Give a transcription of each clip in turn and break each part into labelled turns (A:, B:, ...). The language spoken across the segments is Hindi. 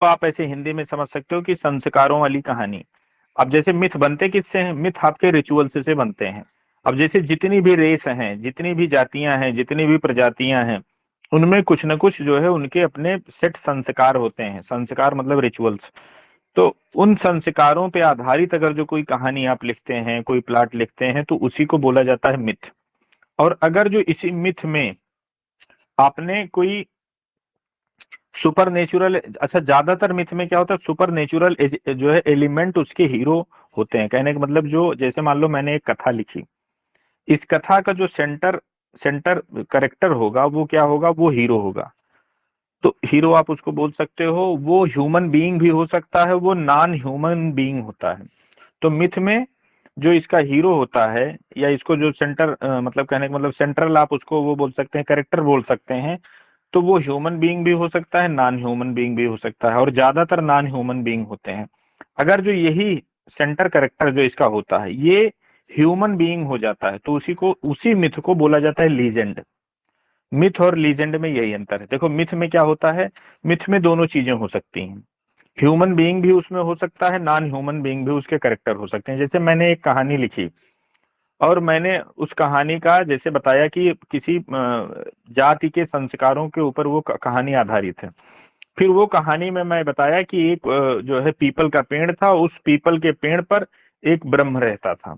A: तो आप ऐसे हिंदी में समझ सकते हो कि संस्कारों वाली कहानी। अब जैसे मिथ बनते किससे हैं? मिथ आपके रिचुअल से बनते हैं। अब जैसे जितनी भी रेस हैं, जितनी भी जातियां हैं, जितनी भी प्रजातियां हैं, उनमें कुछ न कुछ जो है उनके अपने सेट संस्कार होते हैं। संस्कार मतलब रिचुअल्स। तो उन संस्कारों पे आधारित अगर जो कोई कहानी आप लिखते हैं, कोई प्लाट लिखते हैं, तो उसी को बोला जाता है मिथ। और अगर जो इसी मिथ में आपने कोई सुपर नेचुरल, अच्छा ज्यादातर मिथ में क्या होता है, सुपर नेचुरल जो है एलिमेंट उसके हीरो होते हैं। कहने का मतलब जो, जैसे मान लो मैंने एक कथा लिखी, इस कथा का जो सेंटर सेंटर करेक्टर होगा वो क्या होगा, वो हीरो होगा। तो हीरो आप उसको बोल सकते हो, वो ह्यूमन बीइंग भी हो सकता है, वो नॉन ह्यूमन बीइंग होता है। तो मिथ में जो इसका हीरो होता है, या इसको जो सेंटर मतलब कहने का मतलब सेंट्रल, आप उसको वो बोल सकते हैं, कैरेक्टर बोल सकते हैं। तो वो ह्यूमन बीइंग भी हो सकता है, नॉन ह्यूमन बीइंग भी हो सकता है, और ज्यादातर नॉन ह्यूमन बीइंग होते हैं। अगर जो यही सेंटर कैरेक्टर जो इसका होता है ये ह्यूमन बीइंग हो जाता है, तो उसी मिथ को बोला जाता है लीजेंड। मिथ और लीजेंड में यही अंतर है। देखो मिथ में क्या होता है, मिथ में दोनों चीजें हो सकती हैं। ह्यूमन बीइंग भी उसमें हो सकता है, नॉन ह्यूमन बीइंग भी उसके कैरेक्टर हो सकते हैं। जैसे मैंने एक कहानी लिखी, और मैंने उस कहानी का जैसे बताया कि किसी जाति के संस्कारों के ऊपर वो कहानी आधारित है। फिर वो कहानी में मैं बताया कि एक जो है पीपल का पेड़ था, उस पीपल के पेड़ पर एक ब्रह्म रहता था।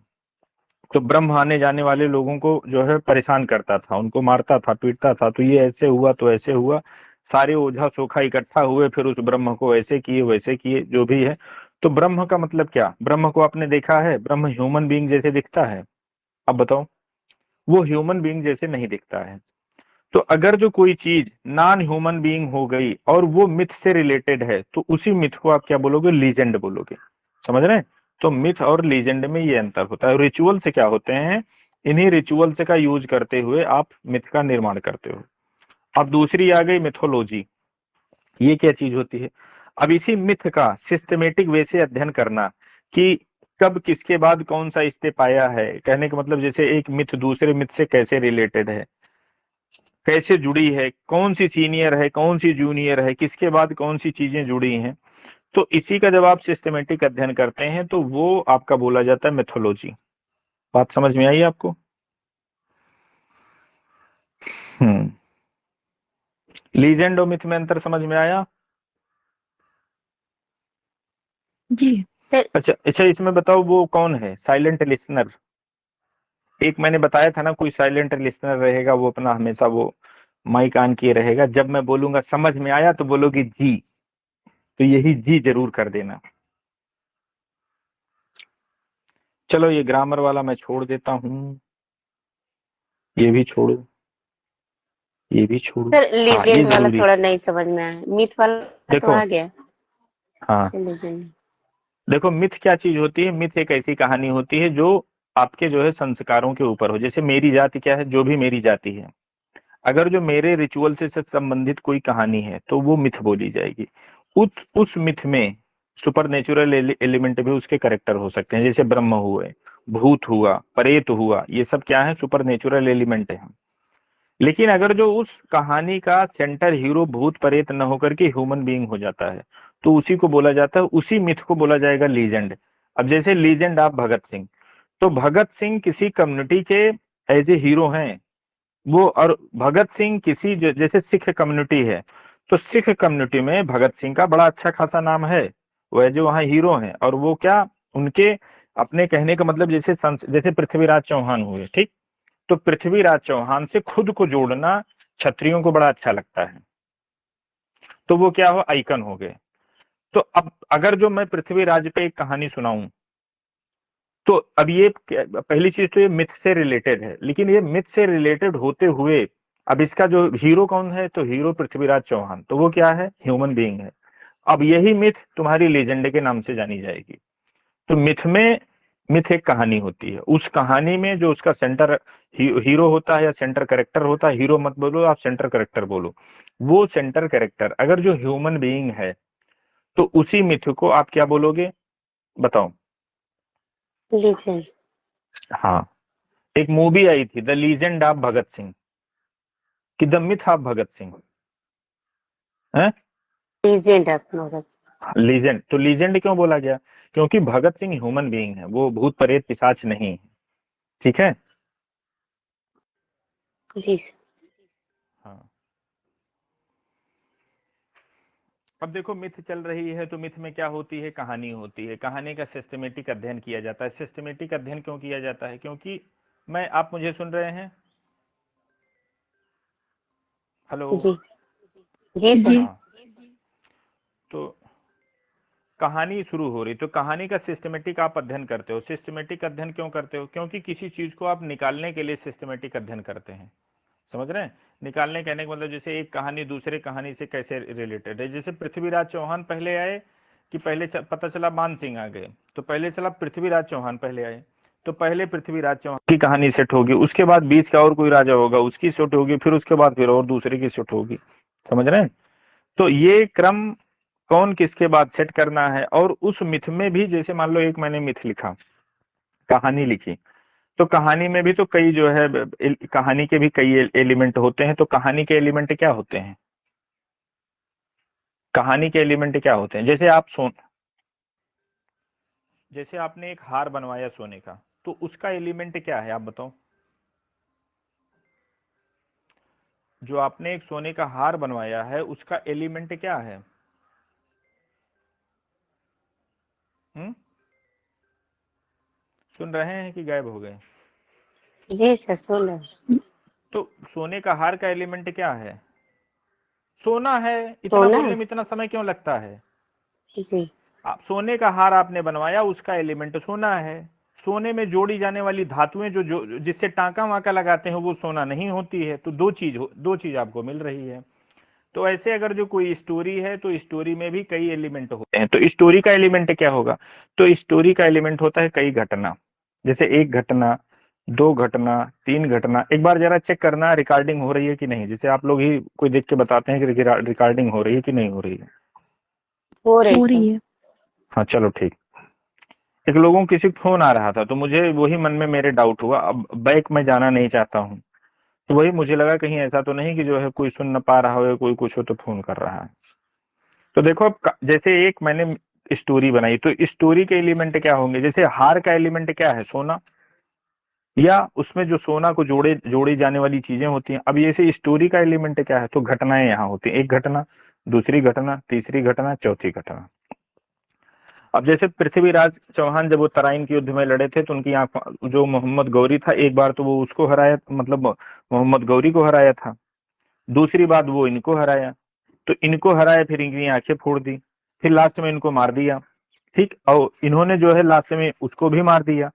A: तो ब्रह्म आने जाने वाले लोगों को जो है परेशान करता था, उनको मारता था, पीटता था। तो ये ऐसे हुआ, तो ऐसे हुआ, सारे ओझा सोखा इकट्ठा हुए, फिर उस ब्रह्म को ऐसे किए वैसे किए, जो भी है। तो ब्रह्म का मतलब क्या, ब्रह्म को आपने देखा है? ब्रह्म ह्यूमन बीइंग जैसे दिखता है? अब बताओ, वो ह्यूमन बीइंग जैसे नहीं दिखता है। तो अगर जो कोई चीज नॉन ह्यूमन बीइंग हो गई और वो मिथ से रिलेटेड है, तो उसी मिथ को आप क्या बोलोगे, लीजेंड बोलोगे। समझ रहे हैं? तो मिथ और लीजेंड में ये अंतर होता है। रिचुअल से क्या होते हैं, इन्हीं रिचुअल से का यूज करते हुए आप मिथ का निर्माण करते हो। अब दूसरी आ गई मिथोलॉजी। ये क्या चीज होती है? अब इसी मिथ का सिस्टमेटिक वे से अध्ययन करना कि कब किसके बाद कौन सा स्टेप आया है। कहने का मतलब जैसे एक मिथ दूसरे मिथ से कैसे रिलेटेड है, कैसे जुड़ी है, कौन सी सीनियर है, कौन सी जूनियर है, किसके बाद कौन सी चीजें जुड़ी हैं। तो इसी का जब आप सिस्टमेटिक अध्ययन करते हैं तो वो आपका बोला जाता है मिथोलॉजी। बात समझ में आई आपको? हम्म। लीजेंड और मिथ में अंतर समझ में आया?
B: जी।
C: सर।
A: अच्छा अच्छा, इसमें बताओ वो कौन है साइलेंट लिसनर? एक मैंने बताया था ना, कोई साइलेंट लिसनर रहेगा, वो अपना हमेशा वो माइक ऑन किए रहेगा। जब मैं बोलूंगा समझ में आया तो बोलोगी जी, तो यही जी जरूर कर देना। चलो ये ग्रामर वाला मैं छोड़ देता हूँ, ये भी छोड़ो, ये भी छोड़ो।
C: सर
A: हाँ ये
C: लीजेंड वाला
A: जरूरी।
C: थोड़ा नहीं समझ में आया, मिथ वाला तो
A: देखो,
C: आ गया।
A: हाँ
C: लीजेंड।
A: देखो, मिथ क्या चीज होती है? मिथ एक ऐसी कहानी होती है जो आपके जो है संस्कारों के ऊपर हो। जैसे मेरी जाति क्या है, जो भी मेरी जाति है, अगर जो मेरे रिचुअल से संबंधित कोई कहानी है तो वो मिथ बोली जाएगी। उस मिथ में सुपर नेचुरल एलिमेंट भी उसके करेक्टर हो सकते हैं। जैसे ब्रह्म हुए, भूत हुआ, प्रेत हुआ, ये सब क्या है, सुपर नेचुरल एलिमेंट है। लेकिन अगर जो उस कहानी का सेंटर हीरो भूत प्रेत न होकर के ह्यूमन बीइंग हो जाता है, तो उसी को बोला जाता है, उसी मिथ को बोला जाएगा लीजेंड। अब जैसे लीजेंड ऑफ भगत सिंह, तो भगत सिंह किसी कम्युनिटी के एज ए हीरो हैं वो। और भगत सिंह किसी जैसे सिख कम्युनिटी है, तो सिख कम्युनिटी में भगत सिंह का बड़ा अच्छा खासा नाम है, वह जो वहाँ हीरो हैं। और वो क्या, उनके अपने कहने का मतलब जैसे जैसे पृथ्वीराज चौहान हुए, ठीक? तो पृथ्वीराज चौहान से खुद को जोड़ना क्षत्रियों को बड़ा अच्छा लगता है, तो वो क्या हो, आइकन हो गए। तो अब अगर जो मैं पृथ्वीराज पे एक कहानी सुनाऊं, तो अब ये पहली चीज तो ये मिथ से रिलेटेड है, लेकिन ये मिथ से रिलेटेड होते हुए अब इसका जो हीरो कौन है, तो हीरो पृथ्वीराज चौहान, तो वो क्या है, ह्यूमन बीइंग है। अब यही मिथ तुम्हारी लेजेंड के नाम से जानी जाएगी। तो मिथ एक कहानी होती है, उस कहानी में जो उसका सेंटर हीरो होता है या सेंटर कैरेक्टर होता है, हीरो मत बोलो आप, सेंटर कैरेक्टर बोलो। वो सेंटर कैरेक्टर अगर जो ह्यूमन बीइंग है, तो उसी मिथ को आप क्या बोलोगे, बताओ?
C: लीजेंड।
A: हाँ, एक मूवी आई थी the legend of Bhagat Singh, कि the myth of Bhagat Singh है।
C: लीजेंड अपना बस।
A: लीजेंड, तो लीजेंड क्यों बोला गया? क्योंकि भगत सिंह ह्यूमन बीइंग है, वो भूत प्रेत पिशाच नहीं है। ठीक है।
C: जी सर।
A: हाँ। अब देखो मिथ चल रही है, तो मिथ में क्या होती है? कहानी होती है। कहानी का सिस्टमेटिक अध्ययन किया जाता है। सिस्टमेटिक अध्ययन क्यों किया जाता है? क्योंकि मैं, आप मुझे सुन रहे हैं? हेलो।
C: जी जी सर।
B: जी
A: हाँ। तो कहानी शुरू हो रही, तो कहानी का सिस्टमेटिक आप अध्ययन करते हो। सिस्टमेटिक अध्ययन क्यों करते हो? क्योंकि किसी चीज को आप निकालने के लिए सिस्टमेटिक अध्ययन करते हैं। समझ रहे हैं? निकालने कहने का मतलब, जैसे एक कहानी दूसरे कहानी से कैसे रिलेटेड है। जैसे पृथ्वीराज चौहान पहले आए कि पहले पता चला मान सिंह आ गए, तो पहले चला पृथ्वीराज चौहान पहले आए, तो पहले पृथ्वीराज चौहान की कहानी सेट होगी, उसके बाद बीच का और कोई राजा होगा उसकी सेट होगी, फिर उसके बाद फिर और दूसरे की सेट होगी। समझ रहे हैं? तो ये क्रम कौन किसके बाद सेट करना है। और उस मिथ में भी, जैसे मान लो एक मैंने मिथ लिखा, कहानी लिखी, तो कहानी में भी तो कई जो है कहानी के भी कई एलिमेंट होते हैं। तो कहानी के एलिमेंट क्या होते हैं? कहानी के एलिमेंट क्या होते हैं? जैसे आप जैसे आपने एक हार बनवाया सोने का, तो उसका एलिमेंट क्या है आप बताओ? जो आपने एक सोने का हार बनवाया है, उसका एलिमेंट क्या है? हम्म? सुन रहे हैं कि गायब हो गए?
C: जी सर सुन रहे।
A: तो सोने का हार का एलिमेंट क्या है? सोना है। इतना
C: सोना
A: बोलने
C: है।
A: में इतना समय क्यों लगता है?
C: जी।
A: आप सोने का हार आपने बनवाया, उसका एलिमेंट सोना है। सोने में जोड़ी जाने वाली धातुएं जो जिससे टांका वाका लगाते हैं, वो सोना नहीं होती है। तो दो चीज आपको मिल रही है। तो ऐसे अगर जो कोई स्टोरी है, तो स्टोरी में भी कई एलिमेंट होते हैं। तो स्टोरी का एलिमेंट क्या होगा? तो स्टोरी का एलिमेंट होता है कई घटना। जैसे एक घटना, दो घटना, तीन घटना। एक बार जरा चेक करना रिकॉर्डिंग हो रही है कि नहीं। जैसे आप लोग ही कोई देख के बताते हैं कि रिकॉर्डिंग हो रही है कि नहीं हो रही है।
C: हो रही
B: हो
C: सर।
B: रही है।
A: हाँ चलो ठीक। एक लोगों किसी को फोन आ रहा था, तो मुझे वही मन में मेरे डाउट हुआ। अब बैक में जाना नहीं चाहता हूँ, तो वही मुझे लगा कहीं ऐसा तो नहीं कि जो है कोई सुन न पा रहा हो या कोई कुछ हो तो फोन कर रहा है। तो देखो अब जैसे एक मैंने स्टोरी बनाई, तो स्टोरी के एलिमेंट क्या होंगे? जैसे हार का एलिमेंट क्या है? सोना, या उसमें जो सोना को जोड़ी जाने वाली चीजें होती हैं। अब जैसे स्टोरी का एलिमेंट क्या है? तो घटनाएं यहाँ होती हैं। एक घटना, दूसरी घटना, तीसरी घटना, चौथी घटना। अब जैसे पृथ्वीराज चौहान जब वो तराइन के युद्ध में लड़े थे, तो उनकी आंख, जो मोहम्मद गौरी था, एक बार तो वो उसको हराया, मतलब मोहम्मद गौरी को हराया था। दूसरी बात वो इनको हराया, तो इनको हराया, फिर इनकी आंखें फोड़ दी, फिर लास्ट में इनको मार दिया। ठीक, और इन्होंने जो है लास्ट में उसको भी मार दिया।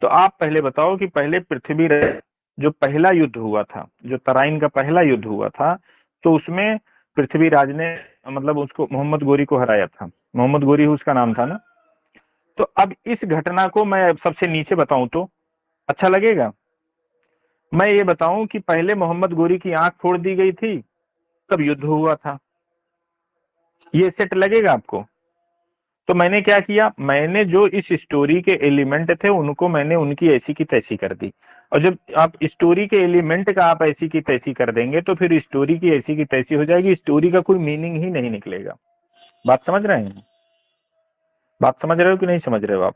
A: तो आप पहले बताओ कि पहले पृथ्वीराज जो पहला युद्ध हुआ था, जो तराइन का पहला युद्ध हुआ था, तो उसमें पृथ्वीराज ने, मतलब उसको मोहम्मद गोरी को हराया था। मोहम्मद गोरी उसका नाम था ना। तो अब इस घटना को मैं सबसे नीचे बताऊं तो अच्छा लगेगा? मैं ये बताऊं कि पहले मोहम्मद गोरी की आंख फोड़ दी गई थी, तब युद्ध हुआ था। ये सेट लगेगा आपको? तो मैंने क्या किया, मैंने जो इस स्टोरी के एलिमेंट थे उनको मैंने उनकी ऐसी की तैसी कर दी। और जब आप स्टोरी के एलिमेंट का आप ऐसी की तैसी कर देंगे, तो फिर स्टोरी की ऐसी की तैसी हो जाएगी, स्टोरी का कोई मीनिंग ही नहीं निकलेगा। बात समझ रहे हैं? बात समझ रहे हो कि नहीं समझ रहे हो आप?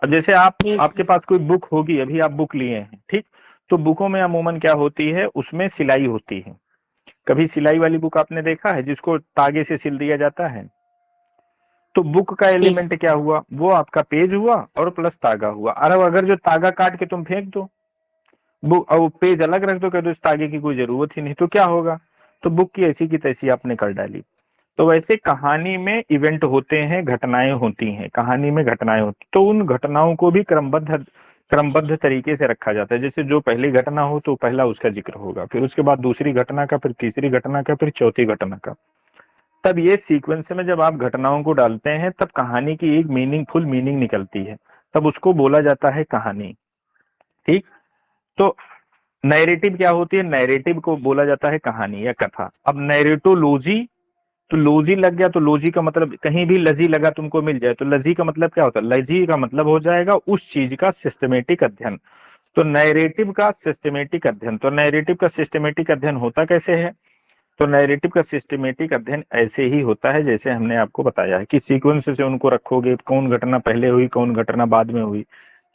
A: अब जैसे
C: जी
A: आपके
C: सर।
A: पास कोई बुक होगी, अभी आप बुक लिए हैं, ठीक? तो बुकों में अमूमन क्या होती है, उसमें सिलाई होती है। कभी सिलाई वाली बुक आपने देखा है जिसको तागे से सिल दिया जाता है? तो बुक का
C: जी
A: एलिमेंट
C: सर।
A: क्या हुआ? वो आपका पेज हुआ और प्लस तागा हुआ। अरे अगर जो तागा काट के तुम फेंक दो, बुक और पेज अलग रख दो, कह दो इस तागे की कोई जरूरत ही नहीं, तो क्या होगा? तो बुक की ऐसी की तैसी आपने कर डाली। तो वैसे कहानी में इवेंट होते हैं, घटनाएं होती हैं, कहानी में घटनाएं होती, तो उन घटनाओं को भी क्रमबद्ध तरीके से रखा जाता है। जैसे जो पहली घटना हो तो पहला उसका जिक्र होगा, फिर उसके बाद दूसरी घटना का, फिर तीसरी घटना का, फिर चौथी घटना का। तब ये सीक्वेंस में जब आप घटनाओं को डालते हैं, तब कहानी की एक मीनिंगफुल मीनिंग निकलती है, तब उसको बोला जाता है कहानी। ठीक। तो नैरेटिव क्या होती है? नैरेटिव को बोला जाता है कहानी या कथा। अब नैरेटोलॉजी, तो लॉजी लग गया, तो लॉजी का मतलब कहीं भी लजी लगा तुमको मिल जाए, तो लजी का मतलब क्या होता है? लजी का मतलब हो जाएगा उस चीज का सिस्टमेटिक अध्ययन। तो नैरेटिव का सिस्टमेटिक अध्ययन, तो नैरेटिव का सिस्टमेटिक अध्ययन होता कैसे है? तो नैरेटिव का सिस्टमेटिक अध्ययन ऐसे ही होता है जैसे हमने आपको बताया है कि सीक्वेंस से उनको रखोगे, कौन घटना पहले हुई कौन घटना बाद में हुई।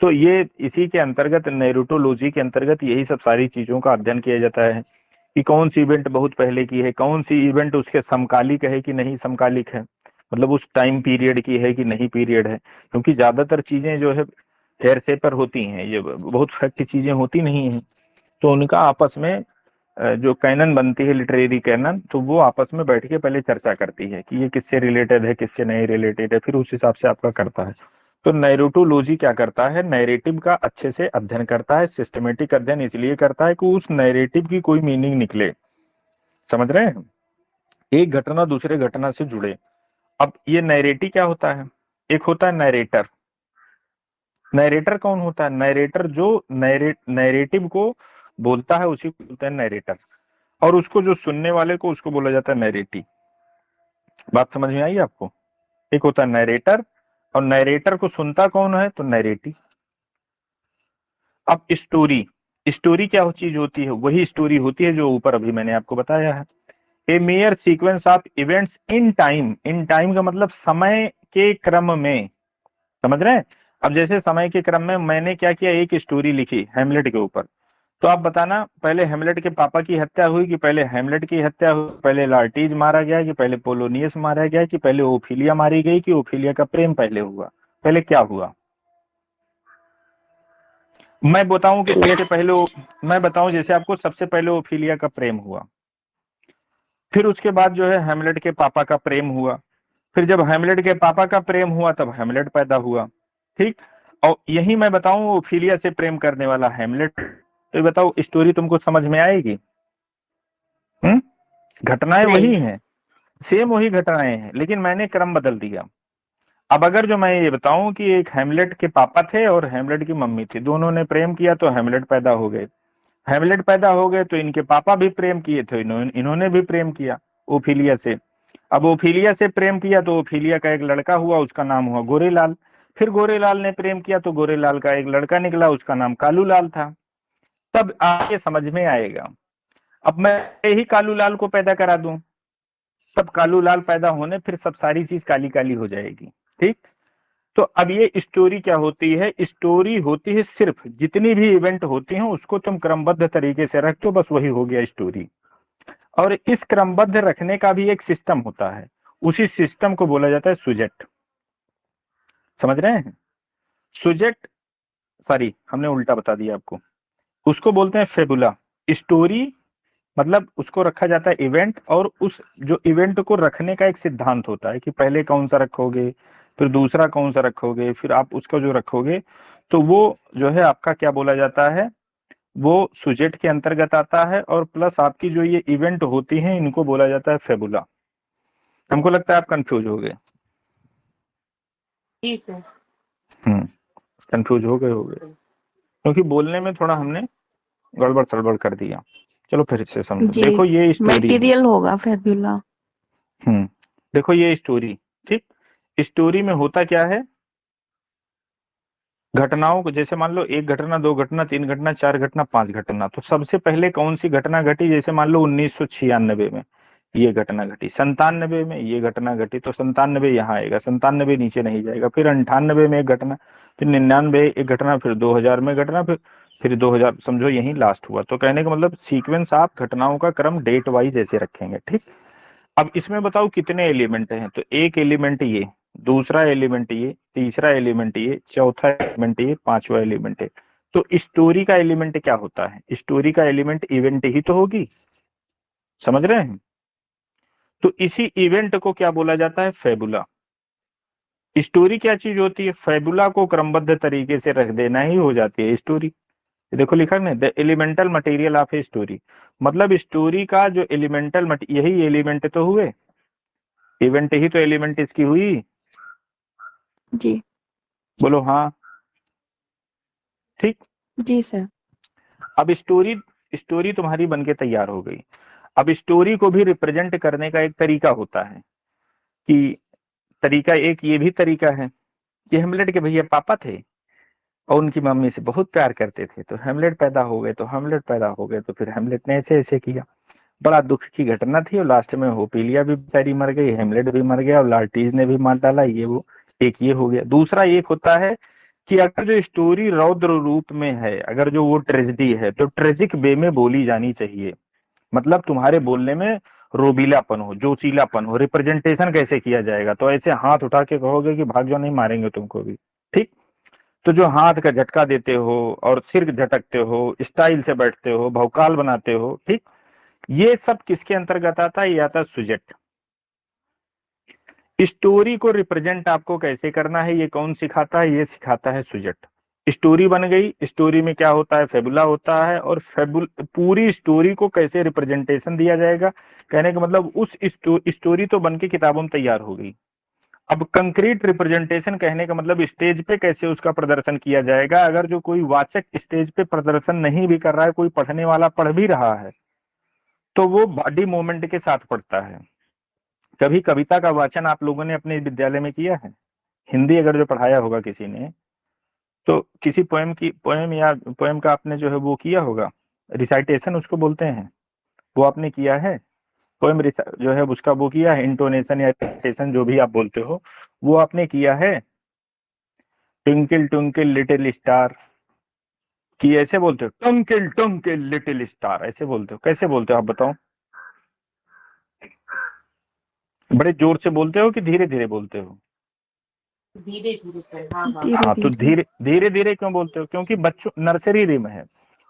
A: तो ये इसी के अंतर्गत, नैरेटोलॉजी के अंतर्गत यही सब सारी चीजों का अध्ययन किया जाता है कि कौन सी इवेंट बहुत पहले की है, कौन सी इवेंट उसके समकालिक है कि नहीं समकालिक है, मतलब उस टाइम पीरियड की है कि नहीं पीरियड है। क्योंकि ज्यादातर चीजें जो है हेरसे पर होती हैं, ये बहुत फैक्ट चीजें होती नहीं है। तो उनका आपस में जो कैनन बनती है, लिटरेरी कैनन, तो वो आपस में बैठ के पहले चर्चा करती है कि ये किससे रिलेटेड है किससे नहीं रिलेटेड है, फिर उस हिसाब से आपका करता है। तो नैरेटोलॉजी क्या करता है, नैरेटिव का अच्छे से अध्ययन करता है। सिस्टमेटिक अध्ययन इसलिए करता है कि उस नैरेटिव की कोई मीनिंग निकले। समझ रहे हैं, एक घटना दूसरे घटना से जुड़े। अब ये नैरेटिव क्या होता है, एक होता है नैरेटर। नैरेटर कौन होता है, नैरेटर जो नैरेटिव को बोलता है उसी को बोलते हैं नैरेटर, और उसको जो सुनने वाले को उसको बोला जाता है नैरेटी। बात समझ में आई आपको? एक होता है नैरेटर, और नैरेटर को सुनता कौन है, तो नैरेटी। अब स्टोरी, स्टोरी क्या चीज होती है, वही स्टोरी होती है जो ऊपर अभी मैंने आपको बताया है। A major sequence of events in time, in time का मतलब समय के क्रम में। समझ रहे हैं? अब जैसे समय के क्रम में मैंने क्या किया, एक स्टोरी लिखी हेमलेट के ऊपर, तो आप बताना पहले हेमलेट के पापा की हत्या हुई कि पहले हेमलेट की हत्या हुई, पहले लार्टीज मारा गया कि पहले पोलोनियस मारा गया कि पहले ओफिलिया मारी गई कि ओफिलिया का प्रेम पहले हुआ, पहले क्या हुआ? मैं बताऊं कि सबसे पहले, मैं बताऊं जैसे आपको, सबसे पहले ओफिलिया का प्रेम हुआ, फिर उसके बाद जो है हेमलेट के पापा का प्रेम हुआ, फिर जब हेमलेट के पापा का प्रेम हुआ तब हेमलेट पैदा हुआ। ठीक, और यही मैं बताऊं ओफिलिया से प्रेम करने वाला हेमलेट, तो ये बताओ स्टोरी तुमको समझ में आएगी? हम्म, घटनाएं
C: नहीं।
A: वही हैं, सेम वही घटनाएं हैं, लेकिन मैंने क्रम बदल दिया। अब अगर जो मैं ये बताऊं कि एक हेमलेट के पापा थे और हेमलेट की मम्मी थी, दोनों ने प्रेम किया तो हेमलेट पैदा हो गए। हेमलेट पैदा हो गए तो इनके पापा भी प्रेम किए थे, इन्होंने भी प्रेम किया ओफिलिया से। अब ओफिलिया से प्रेम किया तो ओफिलिया का एक लड़का हुआ, उसका नाम हुआ गोरेलाल। फिर गोरेलाल ने प्रेम किया तो गोरेलाल का एक लड़का निकला, उसका नाम कालूलाल था। तब आगे समझ में आएगा। अब मैं ही कालूलाल को पैदा करा दूं, तब कालूलाल पैदा होने फिर सब सारी चीज काली काली हो जाएगी। ठीक, तो अब ये स्टोरी क्या होती है, स्टोरी होती है सिर्फ जितनी भी इवेंट होती हैं उसको तुम क्रमबद्ध तरीके से रख दो, बस वही हो गया स्टोरी। और इस क्रमबद्ध रखने का भी एक सिस्टम होता है, उसी सिस्टम को बोला जाता है सुजेट। समझ रहे हैं? सुजेट, सॉरी हमने उल्टा बता दिया आपको, उसको बोलते हैं फेबुला। स्टोरी मतलब उसको रखा जाता है इवेंट, और उस जो इवेंट को रखने का एक सिद्धांत होता है कि पहले कौन सा रखोगे, फिर दूसरा कौन सा रखोगे, फिर आप उसका जो रखोगे, तो वो जो है आपका क्या बोला जाता है, वो सुजेट के अंतर्गत आता है। और प्लस आपकी जो ये इवेंट होती हैं इनको बोला जाता है फेबुला। हमको लगता है आप कंफ्यूज हो गए।
C: जी सर।
A: कंफ्यूज हो गए क्योंकि बोलने में थोड़ा हमने गड़बड़ सड़बड़ कर दिया। चलो फिर से समझो,
B: जी,
A: देखो ये स्टोरी है।
B: मटेरियल होगा फेब्युला।
A: देखो ये स्टोरी, ठीक, स्टोरी में होता क्या है, घटनाओं को, जैसे मान लो एक घटना, दो घटना, तीन घटना, चार घटना, पांच घटना, तो सबसे पहले कौन सी घटना घटी, जैसे मान लो 1996 में ये घटना घटी, 97 में ये घटना घटी, तो 97 यहाँ आएगा, 97 नीचे नहीं जाएगा, फिर 98 में एक घटना, फिर 99 एक घटना, फिर 2000 में घटना, फिर 2000, समझो यही लास्ट हुआ। तो कहने का मतलब सीक्वेंस आप घटनाओं का क्रम डेट वाइज ऐसे रखेंगे। ठीक, अब इसमें बताओ कितने एलिमेंट हैं, तो एक एलिमेंट ये, दूसरा एलिमेंट ये, तीसरा एलिमेंट ये, चौथा एलिमेंट ये, पांचवा एलिमेंट है। तो स्टोरी का एलिमेंट क्या होता है, स्टोरी का एलिमेंट इवेंट ही तो होगी। समझ रहे हैं? तो इसी इवेंट को क्या बोला जाता है, फेबुला। स्टोरी क्या चीज होती है, फेबुला को क्रमबद्ध तरीके से रख देना ही हो जाती है स्टोरी। देखो लिखा है the elemental material of a story, मतलब स्टोरी का जो एलिमेंटल यही एलिमेंट तो हुए, इवेंट ही तो एलिमेंट इसकी हुई।
B: जी।
A: बोलो हाँ। ठीक,
B: जी सर।
A: अब स्टोरी, स्टोरी तुम्हारी बनके तैयार हो गई। अब स्टोरी को भी रिप्रेजेंट करने का एक तरीका होता है, कि तरीका एक ये भी तरीका है कि हेमलेट के भैया पापा थे और उनकी मम्मी से बहुत प्यार करते थे, तो हेमलेट पैदा हो गए, तो हेमलेट पैदा हो गए, तो फिर हेमलेट ने ऐसे ऐसे किया। बड़ा दुख की घटना थी, और लास्ट में ओपिलिया भी बेचारी मर गई, हेमलेट भी मर गया, और लार्टीज ने भी मार डाला, ये वो। एक ये हो गया। दूसरा एक होता है कि अगर जो स्टोरी रौद्र रूप में है, अगर जो वो ट्रेजिडी है, तो ट्रेजिक वे में बोली जानी चाहिए। मतलब तुम्हारे बोलने में रोबीलापन हो, जोशीलापन हो, रिप्रेजेंटेशन कैसे किया जाएगा, तो ऐसे हाथ उठा के कहोगे कि भाग जाओ, नहीं मारेंगे तुमको भी। ठीक। तो जो हाथ का झटका देते हो और सिर झटकते हो, स्टाइल से बैठते हो, भौकाल बनाते हो, ठीक, ये सब किसके अंतर्गत आता है? ये आता है सुजेट। स्टोरी को रिप्रेजेंट आपको कैसे करना है, ये कौन सिखाता है? ये सिखाता है सुजेट। स्टोरी बन गई, स्टोरी में क्या होता है? फेबुला होता है, और पूरी स्टोरी को कैसे रिप्रेजेंटेशन दिया जाएगा, कहने का मतलब उस स्टोरी तो बन के किताबों में तैयार हो गई। अब कंक्रीट रिप्रेजेंटेशन कहने का मतलब स्टेज पे कैसे उसका प्रदर्शन किया जाएगा। अगर जो कोई वाचक स्टेज पे प्रदर्शन नहीं भी कर रहा है, कोई पढ़ने वाला पढ़ भी रहा है, तो वो बॉडी मूवमेंट के साथ पढ़ता है। कभी कविता का वाचन आप लोगों ने अपने विद्यालय में किया है? हिंदी अगर जो पढ़ाया होगा किसी ने, तो किसी पोएम या पोएम का आपने जो है वो किया होगा, रिसाइटेशन उसको बोलते हैं, वो आपने किया है? पोएम जो है उसका वो किया है, इंटोनेशन या रिसाइटेशन जो भी आप बोलते हो, वो आपने किया है? ट्विंकल ट्विंकल लिटिल स्टार, कि ऐसे बोलते हो? ट्विंकल ट्विंकल लिटिल स्टार ऐसे बोलते हो? कैसे बोलते हो आप बताओ? बड़े जोर से बोलते हो कि धीरे धीरे बोलते हो?
C: धीरे धीरे सर, हाँ हाँ।
B: धीरे
A: हाँ, तो
B: धीरे।
A: धीरे धीरे धीरे क्यों बोलते हो? क्योंकि बच्चों, नर्सरी रिम है,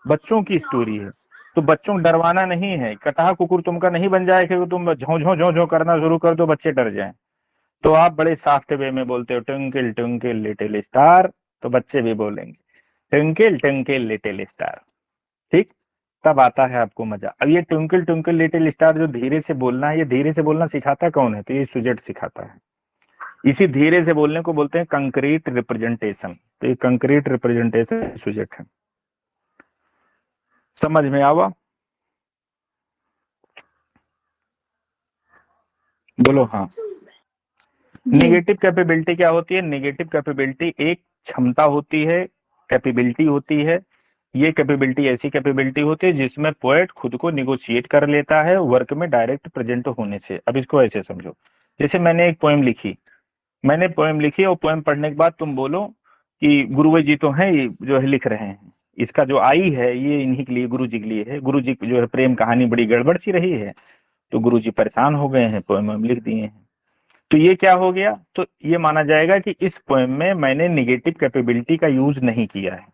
A: बच्चों की स्टोरी है, तो बच्चों को डरवाना नहीं है। कटहा कुकुर तुमका नहीं बन जाए कि तुम झों झों झों झों करना शुरू कर दो, बच्चे डर जाएं। तो आप बड़े सॉफ्ट वे में बोलते हो, ट्विंकल ट्विंकल लिटिल स्टार, तो बच्चे भी बोलेंगे ट्विंकल ट्विंकल लिटिल स्टार। ठीक। तब आता है आपको मजा। अब ये ट्विंकल ट्विंकल लिटिल स्टार जो धीरे से बोलना है, ये धीरे से बोलना सिखाता कौन है? तो ये सुजेट सिखाता है। इसी धीरे से बोलने को बोलते हैं कंक्रीट रिप्रेजेंटेशन। तो ये कंक्रीट रिप्रेजेंटेशन सुजेट है। समझ में आवा? बोलो हाँ।
B: जी।
A: नेगेटिव कैपेबिलिटी क्या होती है? नेगेटिव कैपेबिलिटी एक क्षमता होती है, कैपेबिलिटी होती है। ये कैपेबिलिटी ऐसी कैपेबिलिटी होती है जिसमें पोएट खुद को निगोशिएट कर लेता है वर्क में डायरेक्ट प्रेजेंट होने से। अब इसको ऐसे समझो, जैसे मैंने एक पोएम लिखी, मैंने पोएम लिखी, और पोएम पढ़ने के बाद तुम बोलो कि गुरुजी जी तो हैं, ये जो है लिख रहे हैं, इसका जो आई है ये इन्हीं के लिए, गुरु जी के लिए है। गुरु जी जो है प्रेम कहानी बड़ी गड़बड़ सी रही है, तो गुरु जी परेशान हो गए हैं, पोएम हम लिख दिए हैं। तो ये क्या हो गया? तो ये माना जाएगा कि इस पोएम में मैंने निगेटिव कैपेबिलिटी का यूज नहीं किया है।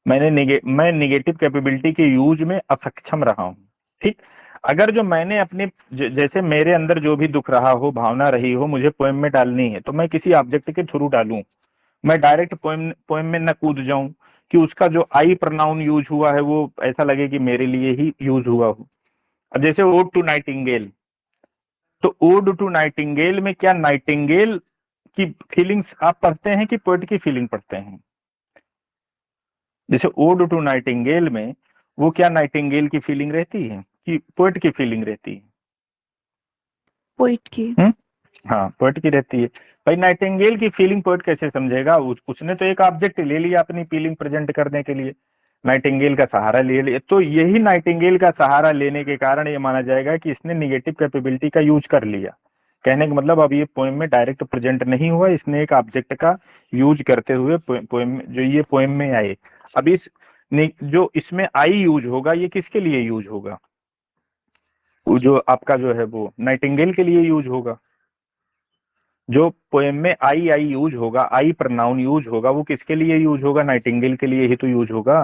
A: मैं निगेटिव कैपेबिलिटी के यूज में असक्षम रहा हूं। ठीक। अगर जो मैंने अपने जैसे मेरे अंदर जो भी दुख रहा हो, भावना रही हो, मुझे पोएम में डालनी है, तो मैं किसी ऑब्जेक्ट के थ्रू डालूं। मैं डायरेक्ट पोएम पोएम में न कूद जाऊं कि उसका जो आई प्रनाउन यूज हुआ है वो ऐसा लगे कि मेरे लिए ही यूज हुआ हो। अब जैसे ओड टू नाइटिंगेल, तो ओड टू नाइटिंगेल में क्या नाइटिंगेल की फीलिंग्स आप पढ़ते हैं कि पोएट की फीलिंग पढ़ते हैं? जैसे ओड टू नाइटिंगेल में वो क्या नाइटिंगेल की फीलिंग रहती है कि पोएट की फीलिंग रहती है?
B: पोइट की।
A: हाँ, पोएट की रहती है। भाई नाइटिंगेल की फीलिंग पोएट कैसे समझेगा? उसने तो एक ऑब्जेक्ट ले लिया अपनी फीलिंग प्रेजेंट करने के लिए, नाइटिंगेल का सहारा ले लिया। तो यही नाइटिंगेल का सहारा लेने के कारण ये माना जाएगा कि इसने निगेटिव कैपेबिलिटी का यूज कर लिया। कहने का मतलब अब ये पोएम में डायरेक्ट प्रेजेंट नहीं हुआ, इसने एक ऑब्जेक्ट का यूज करते हुए पोएम जो ये पोएम में आए। अब इस जो इसमें आई यूज होगा, ये किसके लिए यूज होगा? वो जो आपका जो है वो नाइटिंगेल के लिए यूज होगा। जो पोएम में आई आई यूज होगा, आई प्रनाउन यूज होगा, वो किसके लिए यूज होगा? नाइटिंगेल के लिए ही तो यूज होगा।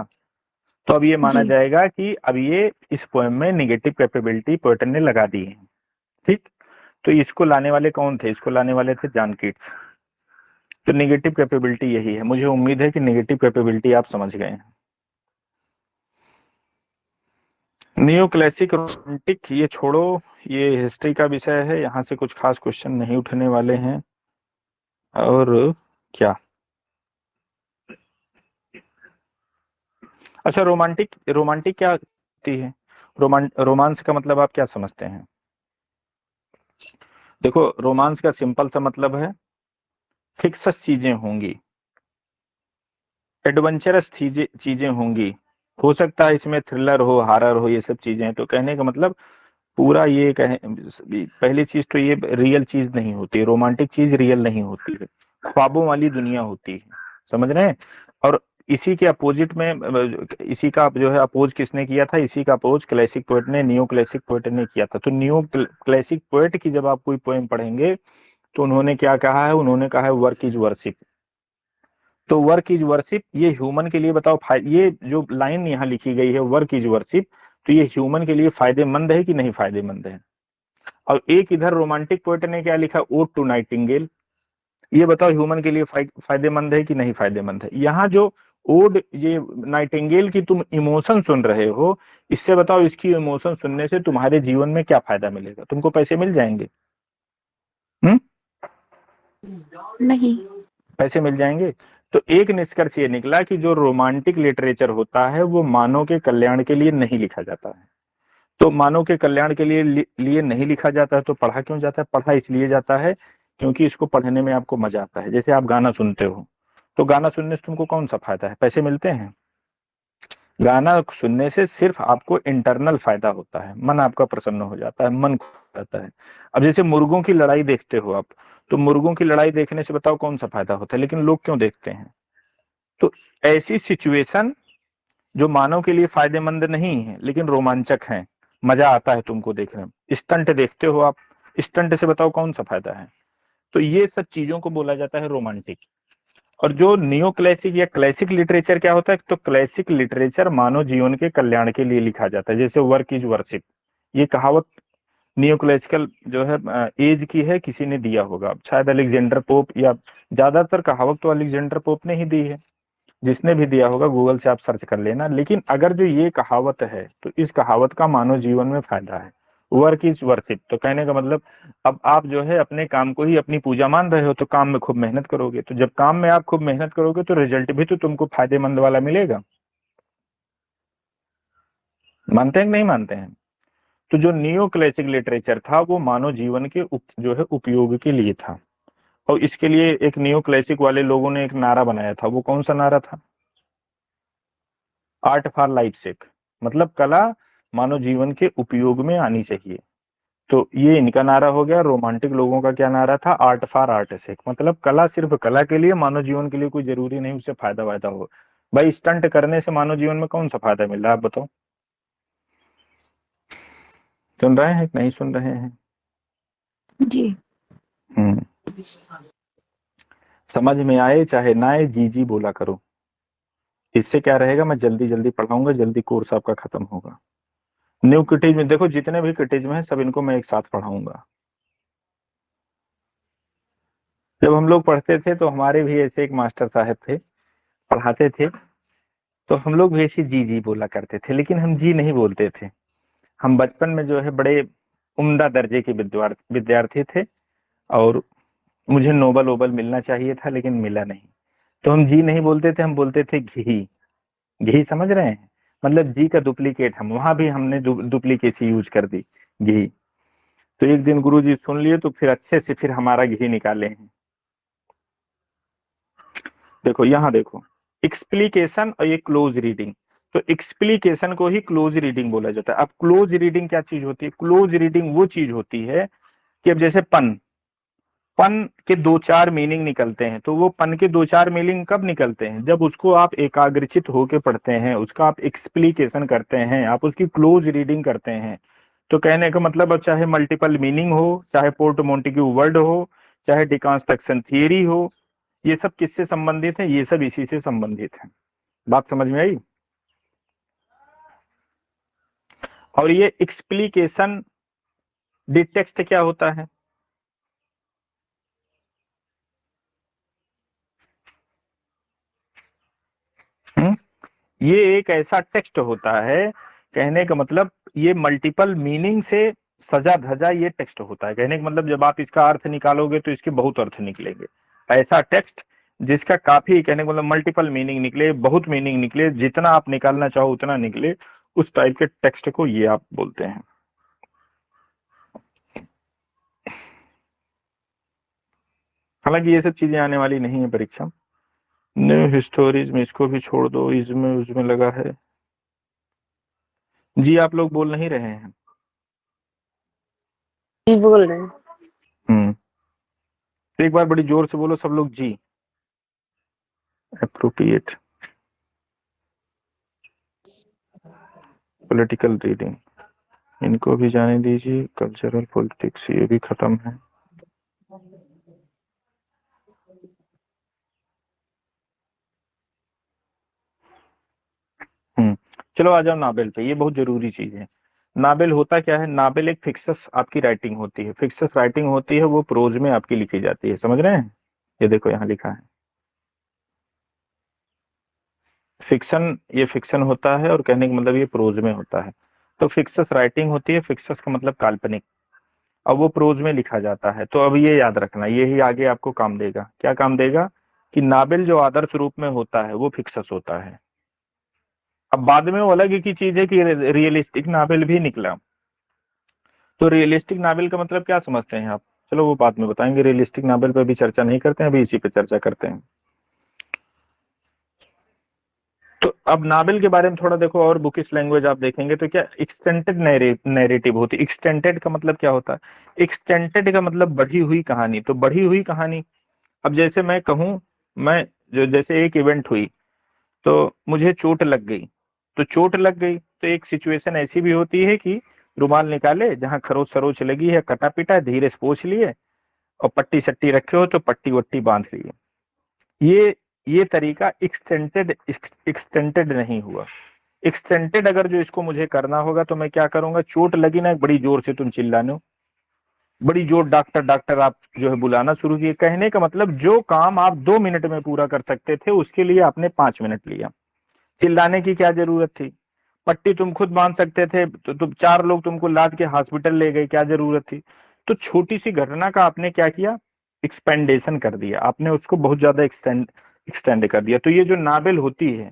A: तो अब ये माना
B: जी।
A: जाएगा कि अब ये इस पोएम में निगेटिव कैपेबिलिटी पोएट ने लगा दी है। ठीक। तो इसको लाने वाले कौन थे? इसको लाने वाले थे जॉन कीट्स। तो निगेटिव कैपेबिलिटी यही है। मुझे उम्मीद है कि निगेटिव कैपेबिलिटी आप समझ गए हैं। नियो क्लासिक रोमांटिक ये छोड़ो, ये हिस्ट्री का विषय है, यहाँ से कुछ खास क्वेश्चन नहीं उठने वाले हैं। और क्या, अच्छा रोमांटिक, रोमांटिक क्या होती है? रोमांस का मतलब आप क्या समझते हैं? देखो, रोमांस का सिंपल सा मतलब है फिक्स चीजें होंगी, एडवेंचरस चीजें होंगी, हो सकता है इसमें थ्रिलर हो, हॉरर हो, ये सब चीजें। तो कहने का मतलब पूरा ये कहें, पहली चीज तो ये रियल चीज नहीं होती, रोमांटिक चीज रियल नहीं होती है, ख्वाबों वाली दुनिया होती है, समझ रहे हैं। और इसी के अपोजिट में इसी का जो है अपोज किसने किया था, इसी का अपोज क्लासिक पोएट ने, नियो क्लासिक पोएट ने किया था। तो नियो क्लासिक पोएट की जब आप कोई पोएम पढ़ेंगे तो उन्होंने क्या कहा है, उन्होंने कहा है वर्क इज वर्शिप। तो वर्क इज वर्शिप ये ह्यूमन के लिए बताओ, ये जो लाइन यहाँ लिखी गई है वर्क इज वर्शिप, तो ये ह्यूमन के लिए फायदेमंद है कि नहीं फायदेमंद है। और एक इधर रोमांटिक पोएट ने क्या लिखा, ओड टू नाइटिंगेल, ये बताओ ह्यूमन के लिए फायदेमंद है कि नहीं फायदेमंद है। यहाँ जो ओड ये नाइटिंगेल की तुम इमोशन सुन रहे हो, इससे बताओ इसकी इमोशन सुनने से तुम्हारे जीवन में क्या फायदा मिलेगा, तुमको पैसे मिल जाएंगे?
B: नहीं।
A: पैसे मिल जाएंगे। तो एक निष्कर्ष ये निकला कि जो रोमांटिक लिटरेचर होता है वो मानव के कल्याण के लिए नहीं लिखा जाता है। तो मानव के कल्याण के लिए नहीं लिखा जाता है, तो पढ़ा क्यों जाता है? पढ़ा इसलिए जाता है क्योंकि इसको पढ़ने में आपको मजा आता है। जैसे आप गाना सुनते हो, तो गाना सुनने से तुमको कौन सा फायदा है? पैसे मिलते हैं? गाना सुनने से सिर्फ आपको इंटरनल फायदा होता है, मन आपका प्रसन्न हो जाता है, मन खुश हो जाता है। अब जैसे मुर्गों की लड़ाई देखते हो आप, तो मुर्गों की लड़ाई देखने से बताओ कौन सा फायदा होता है, लेकिन लोग क्यों देखते हैं? तो ऐसी सिचुएशन जो मानव के लिए फायदेमंद नहीं है लेकिन रोमांचक है, मजा आता है तुमको देखने में। स्टंट देखते हो आप, स्टंट से बताओ कौन सा फायदा है? तो ये सब चीजों को बोला जाता है रोमांटिक। और जो नियो क्लासिक या क्लासिक लिटरेचर क्या होता है, तो क्लासिक लिटरेचर मानव जीवन के कल्याण के लिए लिखा जाता है। जैसे वर्क इज वर्शिप, ये कहावत नियो क्लासिकल जो है एज की है, किसी ने दिया होगा, शायद अलेक्जेंडर पोप, या ज्यादातर कहावत तो अलेक्जेंडर पोप ने ही दी है। जिसने भी दिया होगा गूगल से आप सर्च कर लेना। लेकिन अगर जो ये कहावत है तो इस कहावत का मानव जीवन में फायदा है। वर्क इज वर्शिप, तो कहने का मतलब अब आप जो है अपने काम को ही अपनी पूजा मान रहे हो, तो काम में खूब मेहनत करोगे, तो जब काम में आप खूब मेहनत करोगे तो रिजल्ट भी तो तुमको फायदेमंद वाला मिलेगा। मानते हैं कि नहीं मानते हैं? तो जो नियो क्लासिक लिटरेचर था वो मानव जीवन के जो है उपयोग के लिए था। और इसके लिए एक नियो क्लासिक वाले लोगों ने एक नारा बनाया था, वो कौन सा नारा था? आर्ट फॉर लाइफ सेक, मतलब कला मानव जीवन के उपयोग में आनी चाहिए। तो ये इनका नारा हो गया। रोमांटिक लोगों का क्या नारा था? आर्ट फॉर आर्ट सेक, मतलब कला सिर्फ कला के लिए, मानव जीवन के लिए कोई जरूरी नहीं उससे फायदा वायदा हो। भाई स्टंट करने से मानव जीवन में कौन सा फायदा मिल रहा है, आप बताओ? सुन रहे हैं नहीं सुन रहे हैं?
B: जी।
A: समझ में आए चाहे ना आए, जी जी बोला करो। इससे क्या रहेगा, मैं जल्दी जल्दी पढ़ाऊंगा, जल्दी कोर्स आपका खत्म होगा। न्यू किटीज में देखो, जितने भी किटीज में है सब इनको मैं एक साथ पढ़ाऊंगा। जब हम लोग पढ़ते थे तो हमारे भी ऐसे एक मास्टर साहब थे, पढ़ाते थे, तो हम लोग भी ऐसे जी जी बोला करते थे, लेकिन हम जी नहीं बोलते थे। हम बचपन में जो है बड़े उम्दा दर्जे के विद्यार्थी थे, और मुझे नोबल वोबल मिलना चाहिए था लेकिन मिला नहीं। तो हम जी नहीं बोलते थे, हम बोलते थे घी। घी समझ रहे हैं? मतलब जी का डुप्लीकेट, हम वहां भी हमने डुप्लीकेसी यूज कर दी, घी। तो एक दिन गुरुजी सुन लिए तो फिर अच्छे से फिर हमारा घी निकाले हैं। देखो यहाँ देखो, एक्सप्लिकेशन और ये क्लोज रीडिंग। तो एक्सप्लिकेशन को ही क्लोज रीडिंग बोला जाता है। अब क्लोज रीडिंग क्या चीज होती है? क्लोज रीडिंग वो चीज होती है कि अब जैसे पन, पन के दो चार मीनिंग निकलते हैं, तो वो पन के दो चार मीनिंग कब निकलते हैं? जब उसको आप एकाग्रचित होके पढ़ते हैं, उसका आप एक्सप्लिकेशन करते हैं, आप उसकी क्लोज रीडिंग करते हैं। तो कहने का मतलब अब चाहे मल्टीपल मीनिंग हो, चाहे पोर्ट मोंटेग्यू वर्ड हो, चाहे डिकंस्ट्रक्शन थियरी हो, ये सब किससे संबंधित है? ये सब इसी से संबंधित है। बात समझ में आई? और ये एक्सप्लिकेशन डिटेक्स्ट क्या होता है? ये एक ऐसा टेक्स्ट होता है, कहने का मतलब ये मल्टीपल मीनिंग से सजा धजा ये टेक्स्ट होता है। कहने का मतलब जब आप इसका अर्थ निकालोगे तो इसके बहुत अर्थ निकलेंगे। ऐसा टेक्स्ट जिसका काफी, कहने का मतलब मल्टीपल मीनिंग निकले, बहुत मीनिंग निकले, जितना आप निकालना चाहो उतना निकले, उस टाइप के टेक्स्ट को ये आप बोलते हैं। हालांकि ये सब चीजें आने वाली नहीं है परीक्षा। न्यू हिस्टोरीज में इसको भी छोड़ दो, इसमें उसमें लगा है। जी आप लोग बोल नहीं रहे हैं?
C: जी बोल रहे हैं।
A: तो एक बार बड़ी जोर से बोलो सब लोग, जी। अप्रोप्रिएट पॉलिटिकल रीडिंग, इनको भी जाने दीजिए। कल्चरल पॉलिटिक्स ये भी खत्म है। चलो आ जाओ नावेल पे, ये बहुत जरूरी चीज है। नावेल होता क्या है? नावेल एक फिक्सस आपकी राइटिंग होती है। फिक्सस राइटिंग होती है, वो प्रोज में आपकी लिखी जाती है, समझ रहे हैं? ये देखो यहाँ लिखा है फिक्शन, ये फिक्शन होता है, और कहने का मतलब ये प्रोज में होता है। तो फिक्सस राइटिंग होती है, फिक्सस का मतलब काल्पनिक। अब वो प्रोज में लिखा जाता है। तो अब ये याद रखना, ये ही आगे आपको काम देगा। क्या काम देगा? कि नावेल जो आदर्श रूप में होता है वो फिक्सस होता है। अब बाद में वो अलग की चीज है कि रियलिस्टिक नावेल भी निकला। तो रियलिस्टिक नावल का मतलब क्या समझते हैं आप? चलो वो बाद में बताएंगे, रियलिस्टिक नावल पे भी चर्चा नहीं करते हैं, अभी इसी पे चर्चा करते हैं। तो अब नावल के बारे में थोड़ा देखो, और बुकिश लैंग्वेज आप देखेंगे तो क्या एक्सटेंडेड नैरेटिव होती है। एक्सटेंडेड का मतलब क्या होता है? एक्सटेंडेड का मतलब बढ़ी हुई कहानी। तो बढ़ी हुई कहानी, अब जैसे मैं कहूं, मैं जो जैसे एक इवेंट हुई तो मुझे चोट लग गई। तो चोट लग गई तो एक सिचुएशन ऐसी भी होती है कि रुमाल निकाले, जहां खरोच सरोच लगी है, कटा पिटा, धीरे से पोंछ लिए, और पट्टी सट्टी रखे हो तो पट्टी वट्टी बांध लिए। ये तरीका एक्सटेंडेड एक्सटेंडेड नहीं हुआ। एक्सटेंडेड अगर जो इसको मुझे करना होगा तो मैं क्या करूंगा? चोट लगी ना, बड़ी जोर से तुम चिल्लाने, बड़ी जोर डॉक्टर डॉक्टर आप जो है बुलाना शुरू किए। कहने का मतलब जो काम आप 2 मिनट में पूरा कर सकते थे उसके लिए आपने 5 मिनट लिया। चिल्लाने की क्या जरूरत थी? पट्टी तुम खुद बांध सकते थे, तो तुम 4 लोग तुमको लाद के हॉस्पिटल ले गए, क्या जरूरत थी? तो छोटी सी घटना का आपने क्या किया? एक्सपेंडेशन कर दिया, आपने उसको बहुत ज्यादा एक्सटेंड एक्सटेंड कर दिया। तो ये जो नावेल होती है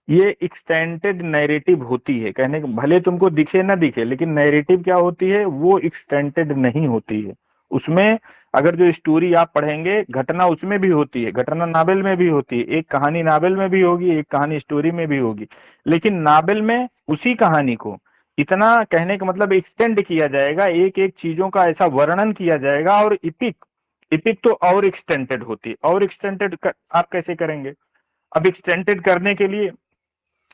A: ये एक्सटेंडेड नैरेटिव होती है। कहने का भले तुमको दिखे ना दिखे, लेकिन नैरेटिव क्या होती है? वो एक्सटेंडेड नहीं होती है। उसमें अगर जो स्टोरी आप पढ़ेंगे, घटना उसमें भी होती है, घटना नावेल में भी होती है, एक कहानी नावेल में भी होगी, एक कहानी स्टोरी में भी होगी। लेकिन नावेल में उसी कहानी को इतना, कहने का मतलब, एक्सटेंड किया जाएगा, एक एक चीजों का ऐसा वर्णन किया जाएगा। और इपिक, इपिक तो और एक्सटेंडेड होती है। और एक्सटेंडेड आप कैसे करेंगे? अब एक्सटेंडेड करने के लिए,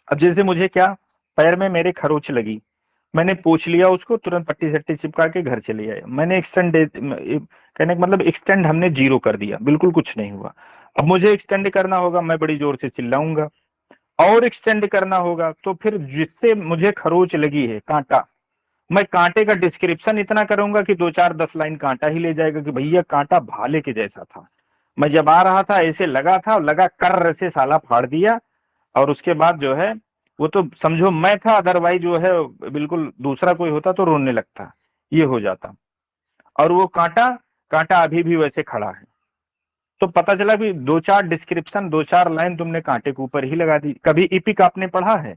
A: अब जैसे मुझे क्या, पैर में मेरे खरोच लगी, मैंने पूछ लिया उसको, तुरंत पट्टी सट्टी चिपका के घर चले आए। मैंने एक्सटेंड, कहने का मतलब एक्सटेंड हमने जीरो कर दिया, बिल्कुल कुछ नहीं हुआ। अब मुझे एक्सटेंड करना होगा, मैं बड़ी जोर से चिल्लाऊंगा। और एक्सटेंड करना होगा तो फिर जिससे मुझे खरोच लगी है, कांटा, मैं कांटे का डिस्क्रिप्शन इतना करूंगा कि 2 4 10 लाइन कांटा ही ले जाएगा कि भैया कांटा भाले के जैसा था, मैं जब आ रहा था ऐसे लगा था, लगा कर से साला फाड़ दिया। और उसके बाद जो है, वो तो समझो मैं था, अदरवाइज जो है बिल्कुल दूसरा कोई होता तो रोने लगता, ये हो जाता। और वो कांटा, कांटा अभी भी वैसे खड़ा है। तो पता चला कि 2 4 डिस्क्रिप्शन, 2 4 लाइन तुमने कांटे के ऊपर ही लगा दी। कभी इपिक आपने पढ़ा है?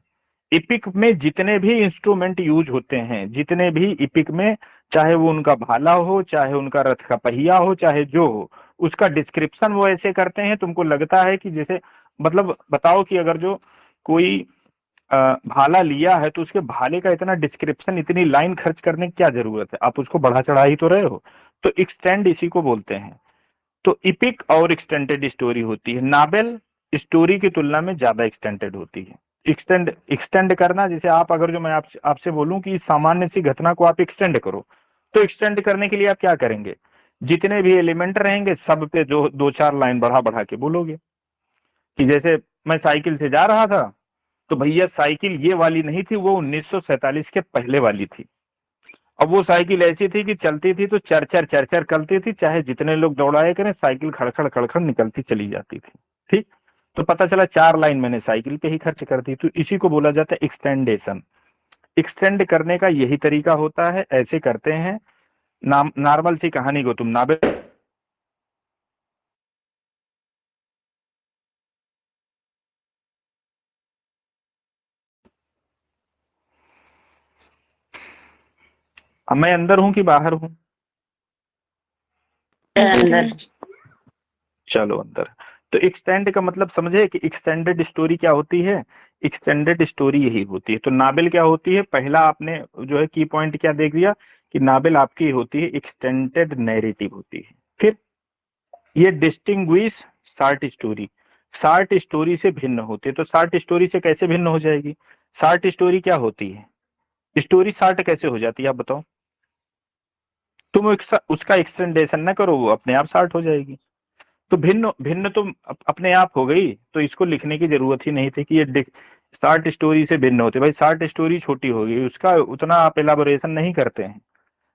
A: इपिक में जितने भी इंस्ट्रूमेंट यूज होते हैं, जितने भी इपिक में, चाहे वो उनका भाला हो, चाहे उनका रथ का पहिया हो, चाहे जो हो, उसका डिस्क्रिप्शन वो ऐसे करते हैं, तुमको लगता है कि जैसे, मतलब बताओ कि अगर जो कोई भाला लिया है तो उसके भाले का इतना डिस्क्रिप्शन, इतनी लाइन खर्च करने की क्या जरूरत है? आप उसको बढ़ा चढ़ा ही तो रहे हो। तो एक्सटेंड इसी को बोलते हैं। तो इपिक और एक्सटेंडेड स्टोरी होती है। नावेल स्टोरी की तुलना में ज्यादा एक्सटेंडेड होती है। एक्सटेंड एक्सटेंड करना, जैसे आप अगर जो मैं आपसे बोलूं कि इस सामान्य सी घटना को आप एक्सटेंड करो, तो एक्सटेंड करने के लिए आप क्या करेंगे? जितने भी एलिमेंट रहेंगे सब पे जो 2 4 लाइन बढ़ा बढ़ा के बोलोगे। कि जैसे मैं साइकिल से जा रहा था, तो भैया साइकिल ये वाली नहीं थी, वो 1947 के पहले वाली थी। अब वो साइकिल ऐसी थी कि चलती थी तो चर चर करती थी, चाहे जितने लोग दौड़ाए करें, साइकिल खड़खड़ खड़खड़ निकलती चली जाती थी। ठीक। तो पता चला 4 लाइन मैंने साइकिल पे ही खर्च कर दी। तो इसी को बोला जाता है एक्सटेंडेशन। एक्सटेंड करने का यही तरीका होता है, ऐसे करते हैं। नॉर्मल सी कहानी को तुम नावेल, अब मैं अंदर हूं कि बाहर हूं?
C: अंदर।
A: चलो अंदर। तो एक्सटेंड का मतलब समझे कि एक्सटेंडेड स्टोरी क्या होती है? एक्सटेंडेड स्टोरी यही होती है। तो नावेल क्या होती है? पहला आपने जो है की पॉइंट क्या देख दिया कि नावेल आपकी होती है एक्सटेंडेड नैरेटिव होती है। फिर ये distinguish short story, short story से भिन्न होती है। तो शॉर्ट स्टोरी से कैसे भिन्न हो जाएगी? शॉर्ट स्टोरी क्या होती है? स्टोरी शॉर्ट कैसे हो जाती है आप बताओ? तुम उसका एक्सटेंडेशन ना करो, वो अपने आप शॉर्ट हो जाएगी। तो भिन्न भिन्न तो अपने आप हो गई, तो इसको लिखने की जरूरत ही नहीं थी कि ये शॉर्ट स्टोरी से भिन्न होती है। भाई शॉर्ट स्टोरी छोटी होगी, उसका उतना आप एलाबोरेशन नहीं करते हैं।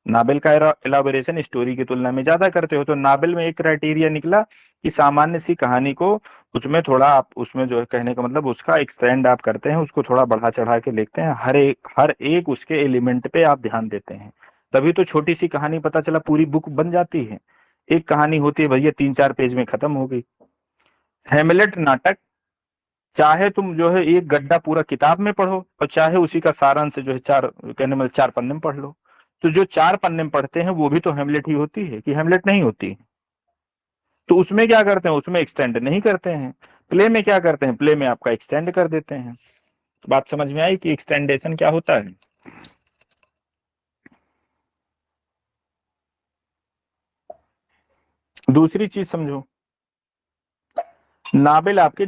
A: नावेल का एलाबोरेशन स्टोरी की तुलना में ज्यादा करते हो। तो नावेल में एक क्राइटेरिया निकला कि सामान्य सी कहानी को उसमें थोड़ा आप उसमें जो है कहने का मतलब उसका एक्सटेंड आप करते हैं, उसको थोड़ा बढ़ा चढ़ा के लिखते हैं, हर एक उसके एलिमेंट पे आप ध्यान देते हैं। तभी तो छोटी सी कहानी पता चला पूरी बुक बन जाती है। एक कहानी होती है भैया 3-4 पेज में खत्म हो गई। हेमलेट नाटक चाहे तुम जो है एक गड्ढा पूरा किताब में पढ़ो और चाहे उसी का सारांश जो है 4 पन्ने में पढ़ लो। तो जो 4 पन्ने में पढ़ते हैं वो भी तो हेमलेट ही होती है, कि हेमलेट नहीं होती? तो उसमें क्या करते हैं? उसमें एक्सटेंड नहीं करते हैं। प्ले में क्या करते हैं? प्ले में आपका एक्सटेंड कर देते हैं। बात समझ में आई कि एक्सटेंडेशन क्या होता है? दूसरी चीज समझो, नावेल आपकी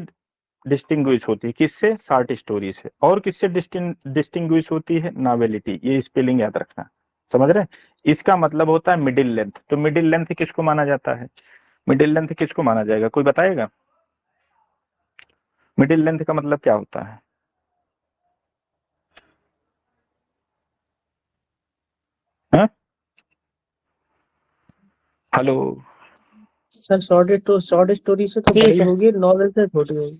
A: डिस्टिंग्विश होती है किससे? शॉर्ट स्टोरी से। और किससे डिस्टिंग्विश होती है? नावेलिटी। ये स्पेलिंग याद रखना, समझ रहे हैं? इसका मतलब होता है मिडिल लेंथ। तो मिडिल लेंथ किसको माना जाता है? मिडिल लेंथ किसको माना जाएगा, कोई बताएगा? मिडिल लेंथ का मतलब क्या होता है? हाँ? हेलो?
D: सर शॉर्ट स्टोरी से तो
C: जी
D: बड़ी
C: सर।
D: होगी, नॉवेल से छोटी होगी।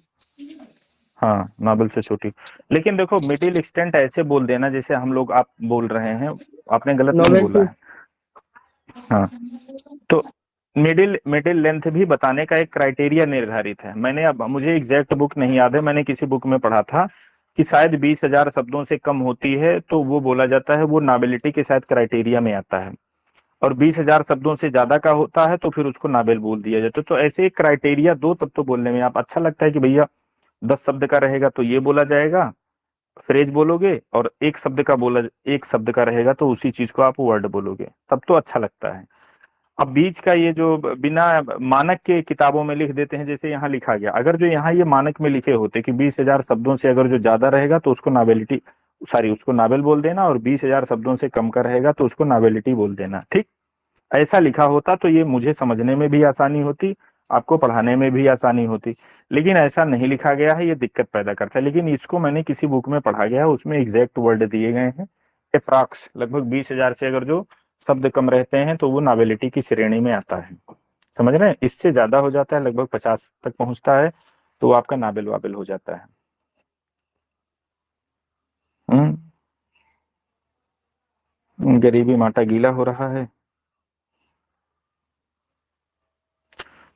A: हाँ, नावल से छोटी। लेकिन देखो मिडिल एक्सटेंट ऐसे बोल देना जैसे हम लोग आप बोल रहे हैं, आपने गलत नहीं
D: नॉवेल
A: बोला
D: से
A: है। हाँ, तो मिडिल मिडिल लेंथ भी बताने का एक क्राइटेरिया निर्धारित है। मैंने अब मुझे एग्जैक्ट बुक नहीं याद है, मैंने किसी बुक में पढ़ा था कि शायद 20,000 शब्दों से कम होती है तो वो बोला जाता है वो नावेलिटी के शायद क्राइटेरिया में आता है, और 20,000 शब्दों से ज्यादा का होता है तो फिर उसको नावेल बोल दिया जाता है। तो ऐसे एक क्राइटेरिया दो तब तो बोलने में आप अच्छा लगता है कि भैया 10 शब्द का रहेगा तो ये बोला जाएगा, फ्रेज बोलोगे, और 1 शब्द का रहेगा तो उसी चीज को आप वर्ड बोलोगे, तब तो अच्छा लगता है। अब बीच का ये जो बिना मानक के किताबों में लिख देते हैं, जैसे यहाँ लिखा गया, अगर जो यहाँ ये मानक में लिखे होते कि 20,000 शब्दों से अगर जो ज्यादा रहेगा तो उसको नावेलिटी सॉरी उसको नावेल बोल देना, और 20,000 शब्दों से कम का रहेगा तो उसको नावेलिटी बोल देना, ठीक? ऐसा लिखा होता तो ये मुझे समझने में भी आसानी होती, आपको पढ़ाने में भी आसानी होती। लेकिन ऐसा नहीं लिखा गया है, ये दिक्कत पैदा करता है। लेकिन इसको मैंने किसी बुक में पढ़ा गया है, उसमें एग्जैक्ट वर्ड दिए गए हैं, अप्रॉक्स लगभग 20,000 से अगर जो शब्द कम रहते हैं तो वो नावेलिटी की श्रेणी में आता है। समझ रहे हैं? इससे ज्यादा हो जाता है, लगभग 50 तक पहुंचता है तो आपका नावेल वाबेल हो जाता है। गरीबी माटा गीला हो रहा है।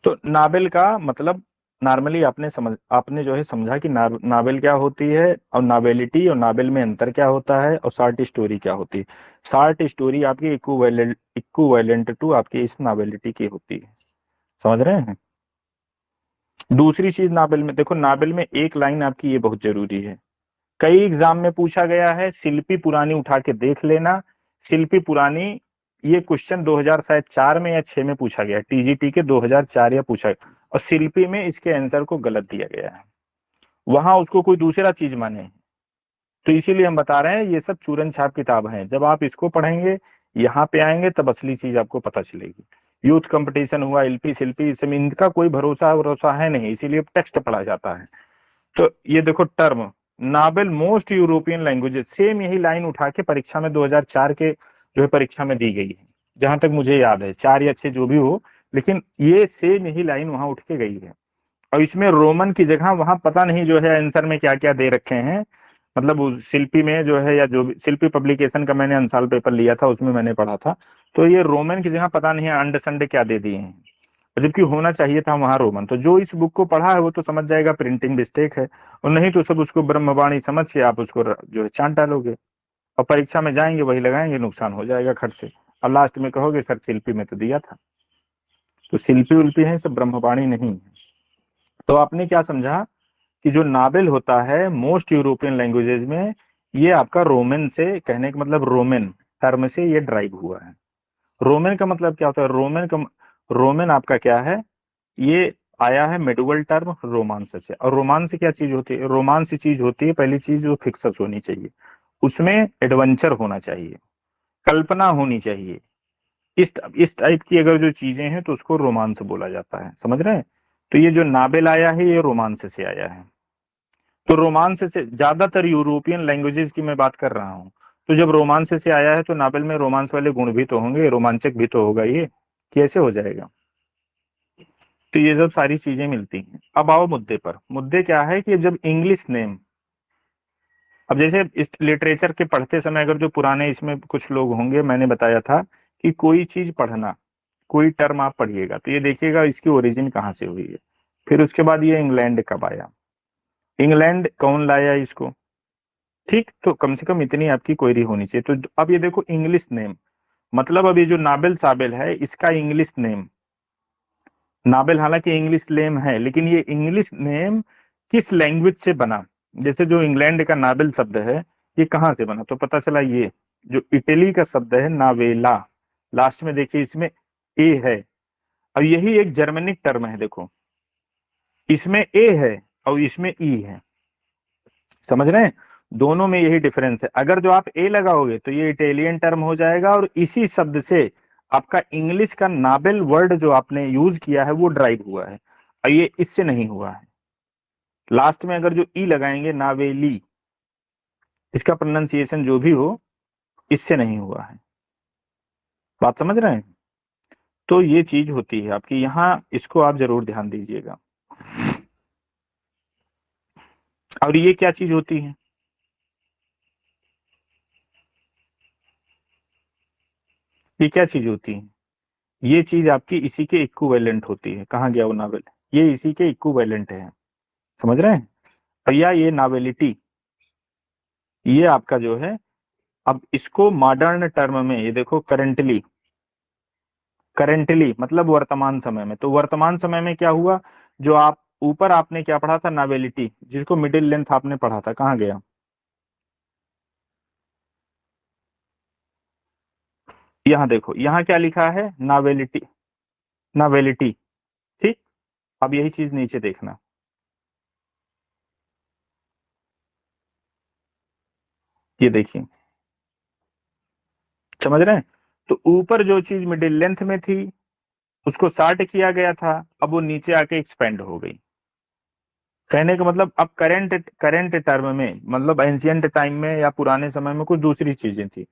A: तो नावेल का मतलब नॉर्मली आपने जो है समझा कि नावेल क्या होती है, और नावेलिटी और नावेल में अंतर क्या होता है, और शॉर्ट स्टोरी क्या होती है। शॉर्ट स्टोरी आपकी इक्विवेलेंट टू आपकी इस नावेलिटी की होती है, समझ रहे हैं? दूसरी चीज नावेल में देखो, नावेल में एक लाइन आपकी ये बहुत जरूरी है, कई एग्जाम में पूछा गया है, शिल्पी पुरानी उठा के देख लेना। शिल्पी पुरानी ये क्वेश्चन 2004 में या 6 में पूछा गया, टीजीटी के 2004 या पूछा गया, और शिल्पी में इसके आंसर को गलत दिया गया है, वहां उसको कोई दूसरा चीज माने। तो इसीलिए हम बता रहे हैं ये सब चूरन छाप किताब है, जब आप इसको पढ़ेंगे यहाँ पे आएंगे तब असली चीज आपको पता चलेगी। यूथ कंपटीशन हुआ, एलपी शिल्पी, इसमें इनका कोई भरोसा भरोसा है नहीं, इसीलिए टेक्स्ट पढ़ा जाता है। तो ये देखो term novel most European languages, same यही लाइन उठा के परीक्षा में 2004 के जो है परीक्षा में दी गई है, जहां तक मुझे याद है 4 या 6 जो भी हो, लेकिन ये सेम यही लाइन वहां उठ के गई है। और इसमें रोमन की जगह वहां पता नहीं जो है आंसर में क्या क्या दे रखे हैं, मतलब उस शिल्पी में जो है, या जो भी शिल्पी पब्लिकेशन का मैंने अंसाल पेपर लिया था उसमें मैंने पढ़ा था, तो ये रोमन की जगह पता नहीं अंड संड क्या दे दिए हैं, जबकि होना चाहिए था वहां रोमन। तो जो इस बुक को पढ़ा है वो तो समझ जाएगा प्रिंटिंग मिस्टेक है, और नहीं तो सब उसको ब्रह्मवाणी समझ के आप उसको जो है चांट डालोगे, और परीक्षा में जाएंगे वही लगाएंगे, नुकसान हो जाएगा खर्च से, और लास्ट में कहोगे सर शिल्पी में तो दिया था। तो शिल्पी उल्पी है, सब ब्रह्मवाणी नहीं है। तो आपने क्या समझा कि जो नावेल होता है मोस्ट यूरोपियन लैंग्वेजेस में, ये आपका रोमन से, कहने का मतलब रोमन टर्म से ये ड्राइव हुआ है। रोमन का मतलब क्या होता है? रोमन आपका क्या है? ये आया है मेडुअल टर्म रोमांस से। और रोमांस क्या चीज होती है? रोमांस चीज होती है, पहली चीज जो फिक्सस होनी चाहिए, उसमें एडवेंचर होना चाहिए, कल्पना होनी चाहिए। इस टाइप की अगर जो चीजें हैं तो उसको रोमांस बोला जाता है। समझ रहे हैं? तो ये जो नावेल आया है ये रोमांस से आया है। तो रोमांस से ज्यादातर यूरोपियन लैंग्वेजेस की मैं बात कर रहा हूँ, तो जब रोमांस से आया है तो नावेल में रोमांस वाले गुण भी तो होंगे, रोमांचक भी तो होगा। ये कैसे हो जाएगा? तो ये सब सारी चीजें मिलती हैं। अब आओ मुद्दे पर। मुद्दे क्या है कि जब इंग्लिश नेम, अब जैसे इस लिटरेचर के पढ़ते समय अगर जो पुराने इसमें कुछ लोग होंगे, मैंने बताया था कि कोई चीज पढ़ना, कोई टर्म आप पढ़िएगा तो ये देखिएगा इसकी ओरिजिन कहाँ से हुई है। फिर उसके बाद ये इंग्लैंड कब आया, इंग्लैंड कौन लाया इसको, ठीक। तो कम से कम इतनी आपकी क्वेरी होनी चाहिए। तो अब ये देखो इंग्लिश नेम, मतलब अब ये जो नाबेल साबेल है इसका इंग्लिश नेम, नाबेल हालांकि इंग्लिश नेम है लेकिन ये इंग्लिश नेम किस लैंग्वेज से बना? जैसे जो इंग्लैंड का नाबेल शब्द है ये कहाँ से बना? तो पता चला ये जो इटली का शब्द है नावेला, लास्ट में देखिए इसमें ए है, और यही एक जर्मनिक टर्म है। देखो इसमें ए है और इसमें ई है। समझ रहे हैं? दोनों में यही डिफरेंस है। अगर जो आप ए लगाओगे तो ये इटालियन टर्म हो जाएगा, और इसी शब्द से आपका इंग्लिश का नाबेल वर्ड जो आपने यूज किया है वो ड्राइव हुआ है, और ये इससे नहीं हुआ है। लास्ट में अगर जो ई लगाएंगे नावेली, इसका प्रोनाउंसिएशन जो भी हो, इससे नहीं हुआ है। बात समझ रहे हैं? तो ये चीज होती है आपकी यहाँ, इसको आप जरूर ध्यान दीजिएगा। और ये क्या चीज होती है? ये क्या चीज होती है? ये चीज आपकी इसी के इक्विवेलेंट होती है। कहाँ गया वो नावेल? ये इसी के इक्विवेलेंट है। समझ रहे हैं? और या ये नावेलिटी, ये आपका जो है, अब इसको मॉडर्न टर्म में ये देखो, करेंटली, करेंटली मतलब वर्तमान समय में। तो वर्तमान समय में क्या हुआ? जो आप ऊपर आपने क्या पढ़ा था, नावेलिटी, जिसको मिडिल लेंथ आपने पढ़ा था, कहाँ गया? यहाँ देखो, यहाँ क्या लिखा है? नावेलिटी, नावेलिटी, ठीक। अब यही चीज नीचे देखना, ये देखिए, समझ रहे हैं? तो ऊपर जो चीज मिडिल लेंथ में थी उसको शार्ट किया गया था, अब वो नीचे आके एक्सपेंड हो गई। कहने का मतलब अब करंट टर्म में, मतलब एंशियंट टाइम में या पुराने समय में कुछ दूसरी चीजें थी,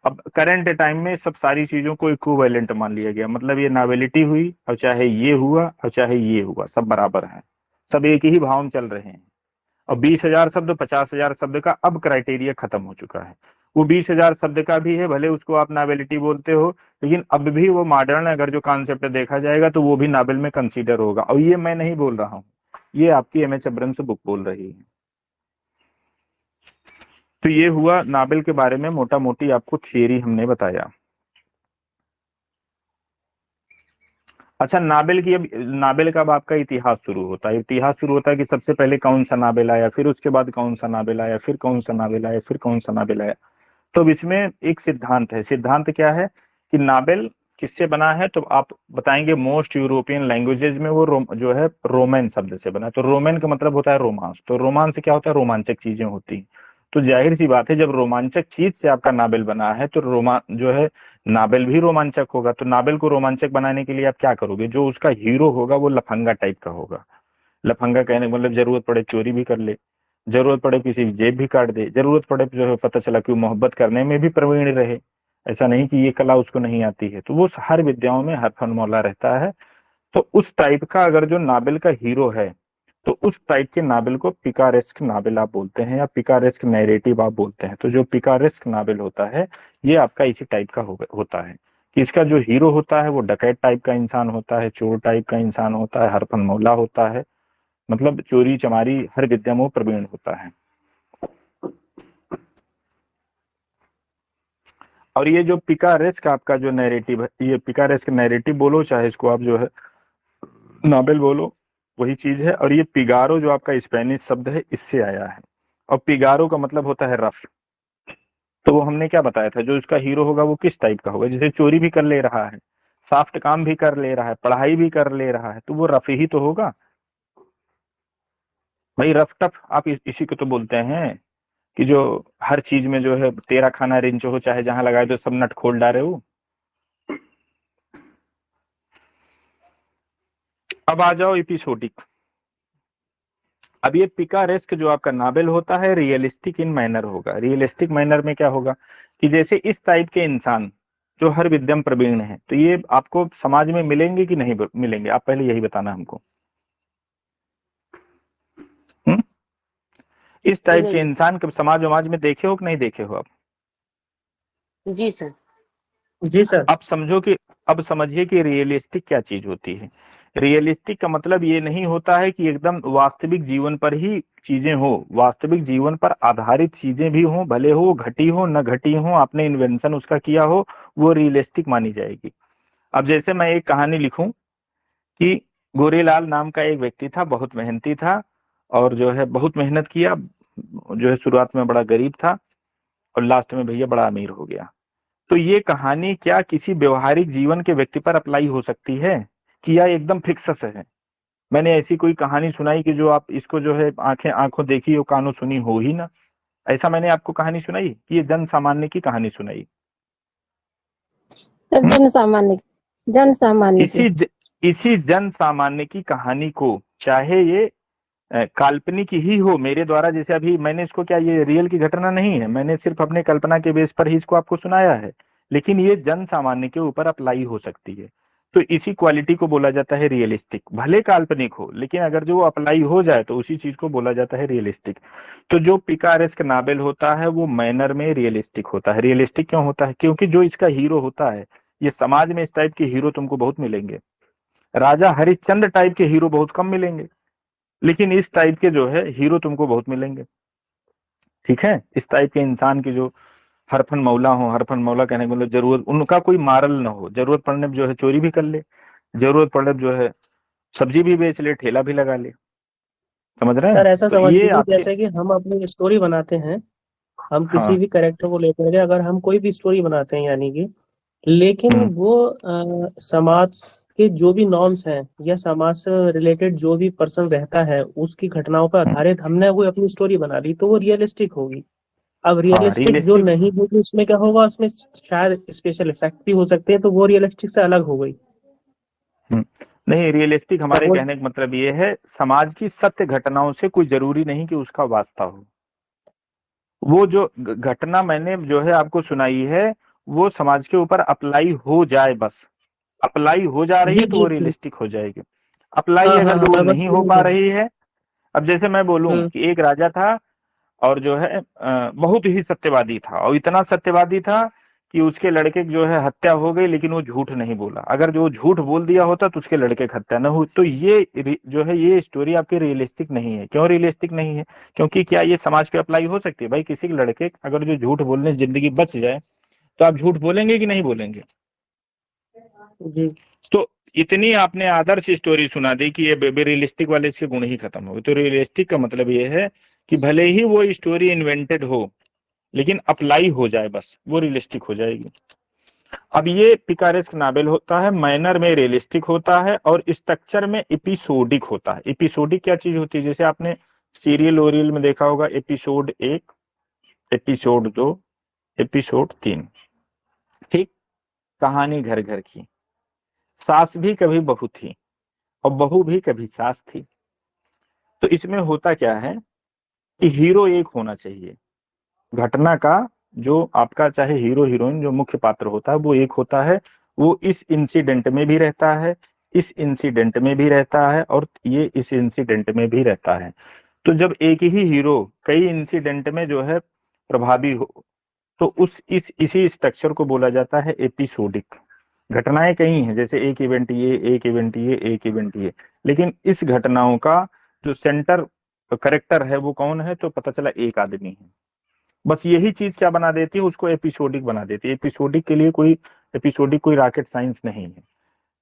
A: अब करंट टाइम में सब सारी चीजों को इक्विवेलेंट मान लिया गया। मतलब ये नावेलिटी हुई और चाहे ये हुआ और चाहे ये हुआ, सब बराबर है, सब एक ही भाव में चल रहे हैं। और 20,000 शब्द, 50,000 शब्द का अब क्राइटेरिया खत्म हो चुका है। वो 20,000 शब्द का भी है, भले उसको आप नावेलिटी बोलते हो, लेकिन अब भी वो मॉडर्न अगर जो कॉन्सेप्ट देखा जाएगा तो वो भी नावल में कंसीडर होगा। और ये मैं नहीं बोल रहा हूँ, ये आपकी एमएच अब्रम्स बुक बोल रही है। तो ये हुआ नावल के बारे में मोटा मोटी आपको थियरी हमने बताया। अच्छा, नाबेल की, अब नाबेल का अब आपका इतिहास शुरू होता है। इतिहास शुरू होता है कि सबसे पहले कौन सा नाबेल आया, फिर उसके बाद कौन सा नाबेल आया, फिर कौन सा नाबेल आया, फिर कौन सा नाबेल आया। तो अब इसमें एक सिद्धांत है। सिद्धांत क्या है कि नाबेल किससे बना है? तो आप बताएंगे मोस्ट यूरोपियन लैंग्वेजेस में वो जो है रोमन शब्द से बना है। तो रोमन का मतलब होता है रोमांस। तो रोमांस क्या होता है? रोमांचक चीजें होती हैं। तो जाहिर सी बात है जब रोमांचक चीज से आपका नाबेल बना है तो जो है नाबेल भी रोमांचक होगा। तो नाबेल को रोमांचक बनाने के लिए आप क्या करोगे? जो उसका हीरो होगा वो लफंगा टाइप का होगा। लफंगा कहने का मतलब जरूरत पड़े चोरी भी कर ले, जरूरत पड़े किसी की जेब भी काट दे, जरूरत पड़े जो है पता चला कि वो मोहब्बत करने में भी प्रवीण रहे। ऐसा नहीं कि ये कला उसको नहीं आती है, तो वो हर विद्याओं में हर फन मौला रहता है। तो उस टाइप का अगर जो नाबेल का हीरो है तो उस टाइप के नाबेल को पिकारेस्क नाबेल आप बोलते हैं, या पिकारेस्क नैरेटिव आप बोलते हैं। तो जो पिकारेस्क नाबेल होता है ये आपका इसी टाइप का होता है कि इसका जो हीरो होता है वो डकैत टाइप का इंसान होता है, चोर टाइप का इंसान होता है, हर फन मौला होता है, मतलब चोरी चमारी हर विद्या में प्रवीण होता है। और ये जो पिकारेस्क आपका जो नैरेटिव है, ये पिकारेस्क नैरेटिव बोलो चाहे इसको आप जो है नॉवेल बोलो, वही चीज है। और ये पिगारो जो आपका स्पेनिश शब्द है इससे आया है। और पिगारो का मतलब होता है रफ। तो वो हमने क्या बताया था, जो उसका हीरो होगा वो किस टाइप का होगा, जैसे चोरी भी कर ले रहा है, सॉफ्ट काम भी कर ले रहा है, पढ़ाई भी कर ले रहा है, तो वो रफ ही तो होगा भाई। रफ टफ आप इसी को तो बोलते हैं कि जो हर चीज में जो है तेरा खाना रिंच हो, चाहे जहां लगाए तो सब नट खोल डाले हो। अब आ जाओ एपिसोडिक। अब ये पिकारेस्क जो आपका नावेल होता है रियलिस्टिक इन मैनर होगा। रियलिस्टिक मैनर में क्या होगा कि जैसे इस टाइप के इंसान जो हर विद्यम प्रवीण है, तो ये आपको समाज में मिलेंगे कि नहीं मिलेंगे, आप पहले यही बताना हमको। हुँ? इस टाइप के
C: मिलेंगे
A: इंसान कब समाज वमाज में देखे हो कि नहीं देखे हो आप?
C: जी सर।
D: जी सर।
A: अब समझो कि अब समझिए कि रियलिस्टिक क्या चीज होती है। रियलिस्टिक का मतलब ये नहीं होता है कि एकदम वास्तविक जीवन पर ही चीजें हो, वास्तविक जीवन पर आधारित चीजें भी हो, भले हो घटी हो न घटी हो, आपने इन्वेंशन उसका किया हो, वो रियलिस्टिक मानी जाएगी। अब जैसे मैं एक कहानी लिखूं कि गोरेलाल नाम का एक व्यक्ति था, बहुत मेहनती था, और जो है बहुत मेहनत किया, जो है शुरुआत में बड़ा गरीब था और लास्ट में भैया बड़ा अमीर हो गया। तो ये कहानी क्या किसी व्यवहारिक जीवन के व्यक्ति पर अप्लाई हो सकती है कि यह एकदम फिक्स है? मैंने ऐसी कोई कहानी सुनाई कि जो आप इसको जो है आंखें आंखों देखी हो कानों सुनी हो ही ना? ऐसा मैंने आपको कहानी सुनाई कि ये जन सामान्य की कहानी सुनाई?
E: सर जन सामान्य की।
A: इसी जन सामान्य की कहानी को, चाहे ये काल्पनिक ही हो मेरे द्वारा, जैसे अभी मैंने इसको, क्या ये रियल की घटना नहीं है, मैंने सिर्फ अपने कल्पना के बेस पर ही इसको आपको सुनाया है, लेकिन ये जन सामान्य के ऊपर अप्लाई हो सकती है। तो इसी क्वालिटी को बोला जाता है रियलिस्टिक, भले काल्पनिक हो लेकिन अगर जो अप्लाई हो जाए तो उसी चीज को बोला जाता है रियलिस्टिक। तो जो पिकारेस्क नावेल होता है वो मैनर में रियलिस्टिक होता है। रियलिस्टिक क्यों होता है? क्योंकि जो इसका हीरो होता है, ये समाज में इस टाइप के हीरो तुमको बहुत मिलेंगे, राजा हरिश्चंद्र टाइप के हीरो बहुत कम मिलेंगे, लेकिन इस टाइप के जो है हीरो तुमको बहुत मिलेंगे। ठीक है, इस टाइप के इंसान की जो हरफन मौला हो, हरफन मौला कहने का मतलब जरूरत उनका कोई मारल ना हो, जरूरत पड़ने पर जो है चोरी भी कर ले, जरूरत पड़ने पर जो है सब्जी भी बेच ले, ठेला भी लगा ले। समझ रहे हैं?
D: सर ऐसा
A: तो
D: समझ
A: ये
D: लीजिए
A: आपके,
D: जैसे कि हम अपनी स्टोरी बनाते हैं, हम किसी
A: हाँ
D: भी कैरेक्टर को लेकर के अगर हम कोई भी स्टोरी बनाते हैं यानी कि, लेकिन
A: हम्म,
D: वो समाज के जो भी नॉर्म्स हैं या समाज से रिलेटेड जो भी पर्सन रहता है उसकी घटनाओं पर
A: हम्म,
D: आधारित हमने कोई अपनी स्टोरी बना ली तो वो रियलिस्टिक होगी। अब
A: हाँ
D: रियलिस्टिक जो
A: रियलिस्टिक।
D: नहीं होगी उसमें क्या होगा, उसमें शायद स्पेशल इफेक्ट भी हो सकते हैं तो वो रियलिस्टिक से अलग हो गई।
A: नहीं, रियलिस्टिक हमारे
D: सपोज।
A: कहने का मतलब ये है समाज की सत्य घटनाओं से कोई जरूरी नहीं कि उसका वास्ता हो। वो जो घटना मैंने जो है आपको सुनाई है वो समाज के ऊपर अप्लाई हो जाए, बस अप्लाई हो जा रही
D: जी
A: है तो
D: जी
A: वो
D: जी।
A: रियलिस्टिक हो जाएगी। अप्लाई
D: हाँ हाँ
A: अगर जो
D: हाँ,
A: वो
D: मैं बस
A: नहीं हो
D: यही
A: पा
D: कह
A: रही है, अब जैसे मैं बोलूं
D: हम्म
A: कि एक राजा था और जो है बहुत ही सत्यवादी था, और इतना सत्यवादी था कि उसके लड़के की जो है हत्या हो गई, लेकिन वो झूठ नहीं बोला। अगर जो झूठ बोल दिया होता तो उसके लड़के की हत्या न हुई। तो ये जो है ये स्टोरी आपकी रियलिस्टिक नहीं है। क्यों रियलिस्टिक नहीं है? क्योंकि क्या ये समाज पे अप्लाई हो सकती है? भाई किसी के लड़के अगर जो झूठ बोलने से जिंदगी बच जाए तो आप झूठ बोलेंगे कि नहीं बोलेंगे?
D: जी
A: तो इतनी आपने आदर्श स्टोरी सुना दी कि ये रियलिस्टिक वाले इसके गुण ही खत्म हो गए। तो रियलिस्टिक का मतलब ये है कि भले ही वो स्टोरी इन्वेंटेड हो लेकिन अप्लाई हो जाए, बस वो रियलिस्टिक हो जाएगी। अब ये पिकारेस्क नावेल होता है, मैनर में रियलिस्टिक होता है और स्ट्रक्चर में एपिसोडिक होता है। एपिसोडिक क्या चीज होती है? जैसे आपने सीरियल ओरियल में देखा होगा, एपिसोड 1, एपिसोड 2, एपिसोड 3। ठीक, कहानी घर घर की, सास भी कभी बहू थी और बहू भी कभी सास थी। तो इसमें होता क्या है कि हीरो एक होना चाहिए, घटना का जो आपका चाहे हीरो हीरोइन जो मुख्य पात्र होता है वो एक होता है। वो इस इंसिडेंट में भी रहता है, इस इंसिडेंट में भी रहता है और ये इस इंसिडेंट में भी रहता है। तो जब एक ही हीरो कई इंसिडेंट में जो है प्रभावी हो तो उस इस इसी स्ट्रक्चर को बोला जाता है एपिसोडिक। घटनाएं कई हैं, जैसे एक इवेंट ये, एक इवेंट ये, एक इवेंट ये, लेकिन इस घटनाओं का जो सेंटर करेक्टर है वो कौन है? तो पता चला एक आदमी है। बस यही चीज क्या बना देती है, उसको एपिसोडिक बना देती है। एपिसोडिक के लिए कोई एपिसोडिक कोई रॉकेट साइंस नहीं है,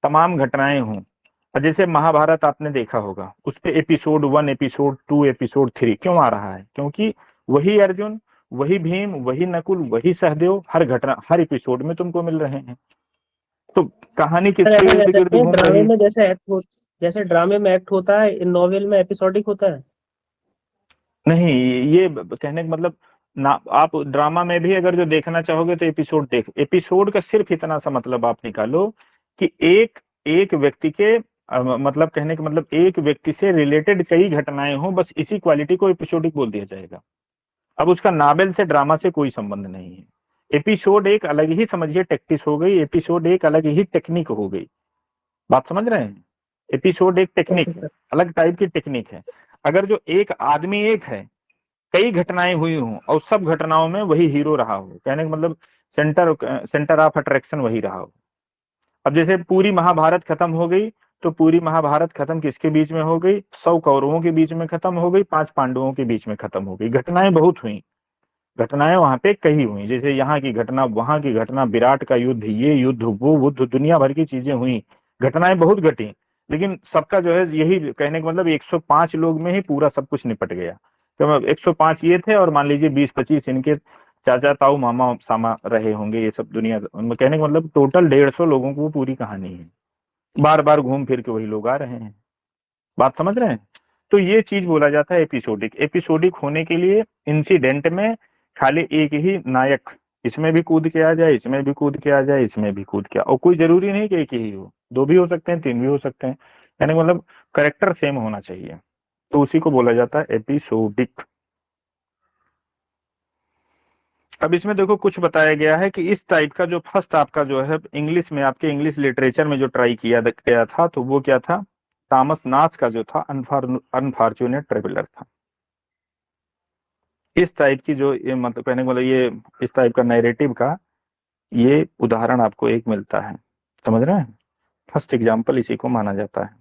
A: तमाम घटनाएं हों। और जैसे महाभारत आपने देखा होगा, उस पे एपिसोड 1, एपिसोड 2, एपिसोड 3 क्यों आ रहा है? क्योंकि वही अर्जुन, वही भीम, वही नकुल, वही सहदेव हर घटना, हर एपिसोड में तुमको मिल रहे हैं। तो कहानी
D: सर
A: किसके
D: ऐसा कह
A: इर्द गिर्द
D: सकते हैं
A: घूम
D: ड्रामे
A: रही है?
D: में जैसे ड्रामे में एक्ट होता है, इन नॉवेल में एपिसोडिक होता है।
A: नहीं, ये कहने का मतलब ना, आप ड्रामा में भी अगर जो देखना चाहोगे तो एपिसोड एपिसोड का सिर्फ इतना सा मतलब आप निकालो कि एक एक व्यक्ति के मतलब कहने का मतलब एक व्यक्ति से रिलेटेड कई घटनाएं हो, बस इसी क्वालिटी को एपिसोडिक बोल दिया जाएगा। अब उसका नावेल से ड्रामा से कोई संबंध नहीं है। एपिसोड एक अलग ही समझिए टेक्टिस हो गई, एपिसोड एक अलग ही टेक्निक हो गई। बात समझ रहे हैं? एपिसोड एक टेक्निक
D: ओके
A: है,
D: सर।
A: अलग टाइप की टेक्निक है। अगर जो एक आदमी एक है, कई घटनाएं हुई हों और सब घटनाओं में वही हीरो रहा हो, कहने का मतलब सेंटर सेंटर ऑफ अट्रैक्शन वही रहा हो। अब जैसे पूरी महाभारत खत्म हो गई, तो पूरी महाभारत खत्म किसके बीच में हो गई? 100 कौरवों के बीच में खत्म हो गई, 5 पांडवों के बीच में खत्म हो गई। घटनाएं बहुत हुई, घटनाएं वहां पे कही हुई, जैसे यहाँ की घटना, वहां की घटना, विराट का युद्ध, ये युद्ध, वो युद्ध, दुनिया भर की चीजें हुई, घटनाएं बहुत घटी। लेकिन सबका जो है यही कहने का मतलब 105 लोग में ही पूरा सब कुछ निपट गया। तो 105 ये थे और मान लीजिए 20-25 इनके चाचा ताऊ मामा सामा रहे होंगे, ये सब दुनिया, कहने का मतलब टोटल 150 लोगों को पूरी कहानी है। बार बार घूम फिर के वही लोग आ रहे हैं। बात समझ रहे हैं? तो ये चीज बोला जाता है एपिसोडिक। एपिसोडिक होने के लिए इंसिडेंट में खाली एक ही नायक, इसमें भी कूद के आ जाए, इसमें भी कूद के आ जाए, इसमें भी कूद के और कोई जरूरी नहीं कि एक ही हो, 2 भी हो सकते हैं, 3 भी हो सकते हैं, यानी मतलब करेक्टर सेम होना चाहिए, तो उसी को बोला जाता है एपिसोडिक। अब इसमें देखो कुछ बताया गया है कि इस टाइप का जो फर्स्ट आपका जो है इंग्लिश में, आपके इंग्लिश लिटरेचर में जो ट्राई किया गया था, तो वो क्या था? थॉमस नाच का जो था अनफॉर्चुनेट ट्रेवलर था। इस टाइप की जो ये मतलब कहने का मतलब ये इस टाइप का नैरेटिव का ये उदाहरण आपको एक मिलता है। समझ रहे हैं? फर्स्ट एग्जाम्पल इसी को माना जाता है।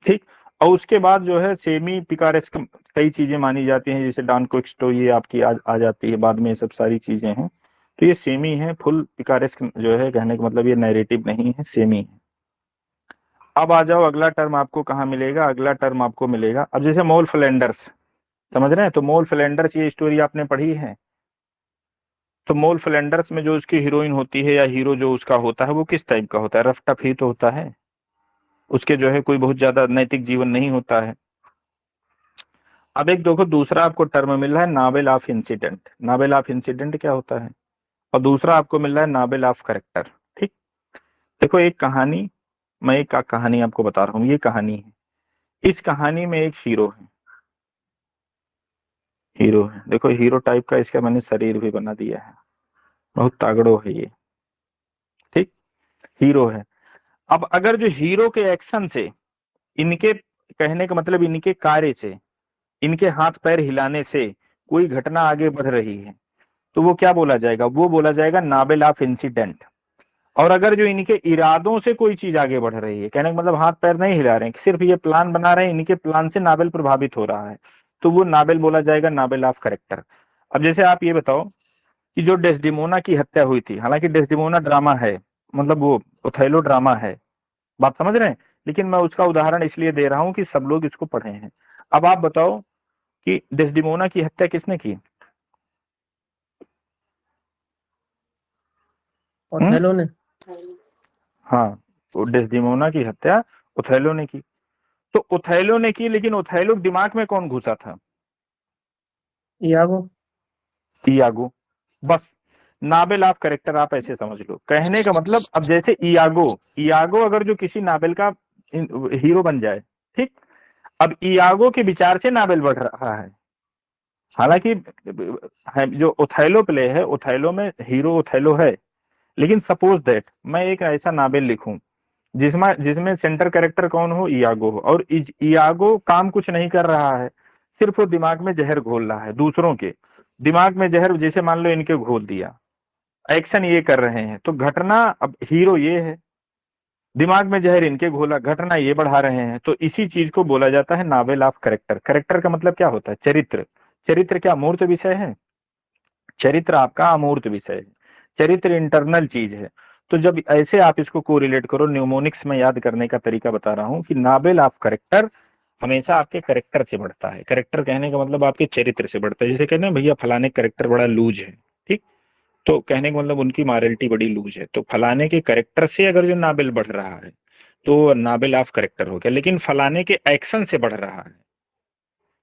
A: ठीक। और उसके बाद जो है सेमी पिकारेस्क कई चीजें मानी जाती हैं, जैसे डॉन क्विक्सटो ये आपकी आ जाती है बाद में, ये सब सारी चीजें हैं। तो ये सेमी है, फुल पिकारेस्क जो है कहने का मतलब ये नैरेटिव नहीं है, सेमी है। अब आ जाओ, अगला टर्म आपको कहाँ मिलेगा? अगला टर्म आपको मिलेगा अब जैसे मोल फ्लैंडर्स, समझ रहे हैं? तो मोल फ्लैंडर्स ये स्टोरी आपने पढ़ी है। तो मोल फ्लैंडर्स में जो उसकी हीरोइन होती है या हीरो जो उसका होता है, वो किस टाइप का होता है? रफ टफ ही तो होता है, उसके जो है कोई बहुत ज्यादा नैतिक जीवन नहीं होता है। अब एक देखो दूसरा आपको टर्म मिल रहा है novel of incident. Novel of incident क्या होता है? और दूसरा आपको मिल रहा है नावेल ऑफ करेक्टर। ठीक। देखो एक कहानी, मैं एक कहानी आपको बता रहा हूँ, ये कहानी है, इस कहानी में एक हीरो है, हीरो है, देखो हीरो टाइप का इसका मैंने शरीर भी बना दिया है, बहुत तागड़ो है ये। ठीक। हीरो है। अब अगर जो हीरो के एक्शन से, इनके कहने का मतलब इनके कार्य से, इनके हाथ पैर हिलाने से कोई घटना आगे बढ़ रही है, तो वो क्या बोला जाएगा? वो बोला जाएगा नावेल ऑफ इंसिडेंट। और अगर जो इनके इरादों से कोई चीज आगे बढ़ रही है, कहने का मतलब हाथ पैर नहीं हिला रहे हैं, सिर्फ ये प्लान बना रहे हैं, इनके प्लान से नावेल प्रभावित हो रहा है, तो वो नावेल बोला जाएगा नावेल ऑफ करेक्टर। अब जैसे आप ये बताओ कि जो डेस्डिमोना की हत्या हुई थी, हालांकि डेस्डिमोना ड्रामा है, मतलब वो ओथेलो ड्रामा है, बात समझ रहे हैं, लेकिन मैं उसका उदाहरण इसलिए दे रहा हूं कि सब लोग इसको पढ़े हैं। अब आप बताओ कि डेस्डिमोना की हत्या किसने की?
D: ओथेलो ने।
A: हाँ, तो डेस्डिमोना की हत्या ओथेलो ने की। तो ओथेलो ने की, लेकिन ओथेलो के दिमाग में कौन घुसा था?
D: यागो।
A: इयागो। बस नावेल ऑफ कैरेक्टर आप ऐसे समझ लो, कहने का मतलब अब जैसे इयागो, इयागो अगर जो किसी नावेल का हीरो बन जाए, ठीक, अब इयागो के विचार से नावेल बढ़ रहा है। हालांकि जो ओथेलो प्ले है, ओथेलो में हीरो ओथेलो है, लेकिन सपोज दैट मैं एक ऐसा नावेल लिखूं जिसमें जिसमें सेंटर कैरेक्टर कौन हो? इयागो हो, और इयागो काम कुछ नहीं कर रहा है, सिर्फ वो दिमाग में जहर घोल रहा है, दूसरों के दिमाग में जहर, जैसे मान लो इनके घोल दिया, एक्शन ये कर रहे हैं, तो घटना, अब हीरो ये है, दिमाग में जहर इनके घोला, घटना ये बढ़ा रहे हैं, तो इसी चीज को बोला जाता है नावेल ऑफ करेक्टर। करेक्टर का मतलब क्या होता है? चरित्र। चरित्र क्या अमूर्त विषय है? चरित्र आपका अमूर्त विषय है, चरित्र इंटरनल चीज है। तो जब ऐसे आप इसको कोरिलेट करो, न्यूमोनिक्स में याद करने का तरीका बता रहा हूं कि नावेल ऑफ करेक्टर हमेशा आपके करेक्टर से बढ़ता है। करेक्टर कहने का मतलब आपके चरित्र से बढ़ता है। जैसे कहते हैं भैया फलाने करेक्टर बड़ा लूज है, ठीक, तो कहने का मतलब उनकी मॉरलिटी बड़ी लूज है। तो फलाने के करेक्टर से अगर जो नाबिल बढ़ रहा है तो नाबिल ऑफ करेक्टर हो गया, लेकिन फलाने के एक्शन से बढ़ रहा है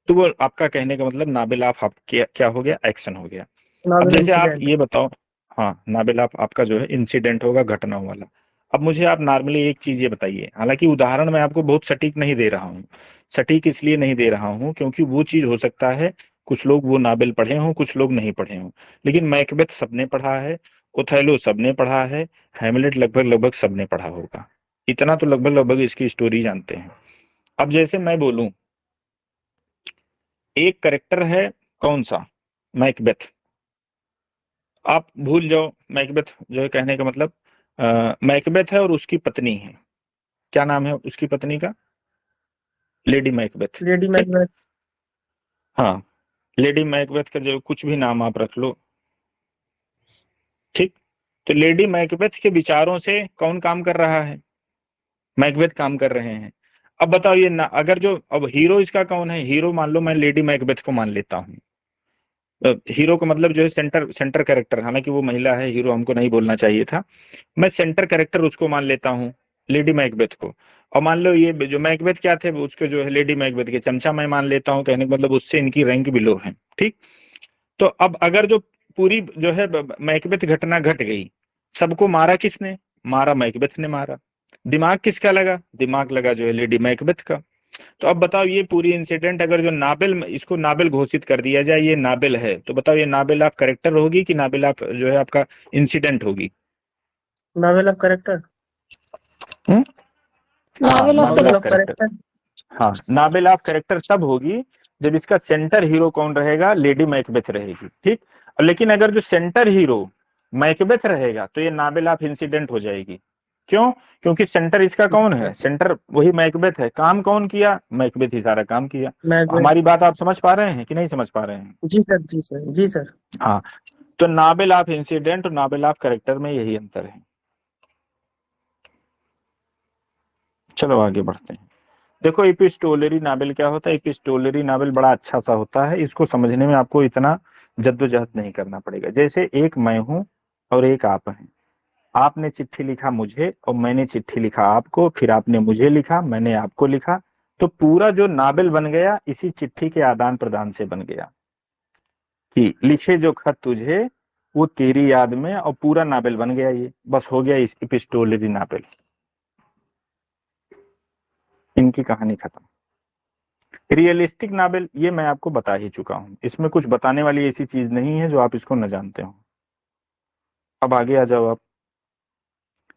A: तो वो आपका कहने का मतलब नाबिल ऑफ आप क्या हो गया, एक्शन हो गया। अब
D: नॉवेल
A: जैसे आप
D: इंसिडेंट।
A: ये बताओ, हाँ नाबिल ऑफ आपका जो है इंसिडेंट होगा, घटनाओं वाला। अब मुझे आप नॉर्मली एक चीज ये बताइए, हालांकि उदाहरण मैं आपको बहुत सटीक नहीं दे रहा हूँ। सटीक इसलिए नहीं दे रहा हूँ क्योंकि वो चीज हो सकता है कुछ लोग वो नाबिल पढ़े हों, कुछ लोग नहीं पढ़े हों, लेकिन मैकबेथ सबने पढ़ा है, ओथेलो सबने पढ़ा है, हैमलेट लगभग लगभग सबने पढ़ा होगा। इतना तो लगभग लगभग इसकी स्टोरी जानते हैं। अब जैसे मैं बोलूं एक करेक्टर है कौन सा, मैकबेथ, आप भूल जाओ मैकबेथ जो है, कहने का मतलब मैकबेथ है और उसकी पत्नी है, क्या नाम है उसकी पत्नी का, लेडी मैकबेथ,
D: लेडी
A: ठीक।
D: मैकबेथ।
A: हाँ, लेडी मैकबेथ का जो कुछ भी नाम आप रख लो, ठीक। तो लेडी मैकबेथ के विचारों से कौन काम कर रहा है, मैकबेथ काम कर रहे हैं। अब बताओ ये ना, अगर जो अब हीरो इसका कौन है, हीरो मान लो मैं लेडी मैकबेथ को मान लेता हूँ। हीरो का मतलब जो है सेंटर सेंटर कैरेक्टर, हालांकि वो महिला है, हीरो हमको नहीं बोलना चाहिए था। मैं सेंटर कैरेक्टर उसको मान लेता हूँ, लेडी मैकबेथ को। और मान लो ये जो मैकबेथ क्या थे, उसके जो है लेडी मैकबेथ के चमचा मैं मान लेता हूँ, कहने का मतलब उससे इनकी रैंक बिलो है, ठीक। तो अब अगर जो पूरी जो है मैकबेथ घटना घट गई, सबको मारा किसने, मारा मैकबेथ ने मारा। दिमाग किसका लगा, दिमाग लगा जो है लेडी मैकबेथ का। तो अब बताओ ये पूरी इंसिडेंट अगर जो नाबिल, इसको नाबिल घोषित कर दिया जाए ये नाबिल है, तो बताओ ये नाबिल आप करेक्टर होगी कि नाबिल आप जो है आपका इंसिडेंट होगी।
D: Novel of character.
A: हाँ,
E: novel of
A: novel
D: novel
A: of
D: of
E: character.
A: Character.
D: Character.
A: हाँ, नाबिल ऑफ कैरेक्टर तब होगी जब इसका सेंटर हीरो कौन रहेगा, लेडी मैकबेथ रहेगी, ठीक। लेकिन अगर जो सेंटर हीरो मैकबेथ रहेगा तो ये नाबिल ऑफ इंसिडेंट हो जाएगी। क्यों, क्योंकि सेंटर इसका कौन है, सेंटर वही मैकबेथ है, काम कौन किया, मैकबेथ ही सारा काम किया।
D: मैकबेथ।
A: हमारी बात आप समझ पा रहे हैं कि नहीं समझ पा रहे हैं।
D: जी सर, जी सर, जी सर।
A: हाँ, तो नाबिल ऑफ इंसिडेंट और नाबिल ऑफ कैरेक्टर में यही अंतर है। चलो आगे बढ़ते हैं। देखो एपिस्टोलरी नावल क्या होता है, एपिस्टोलरी नावल बड़ा अच्छा सा होता है, इसको समझने में आपको इतना जद्दोजहद नहीं करना पड़ेगा। जैसे एक मैं हूं और एक आप हैं, आपने चिट्ठी लिखा मुझे और मैंने चिट्ठी लिखा आपको, फिर आपने मुझे लिखा, मैंने आपको लिखा, तो पूरा जो नावल बन गया इसी चिट्ठी के आदान प्रदान से बन गया कि लिखे जो खत तुझे वो तेरी याद में, और पूरा नावल बन गया, ये बस हो गया इस एपिस्टोलरी नावल, इनकी कहानी खत्म। रियलिस्टिक नावल ये मैं आपको बता ही चुका हूं, इसमें कुछ बताने वाली ऐसी चीज नहीं है जो आप इसको न जानते हो। अब आगे आ जाओ आप।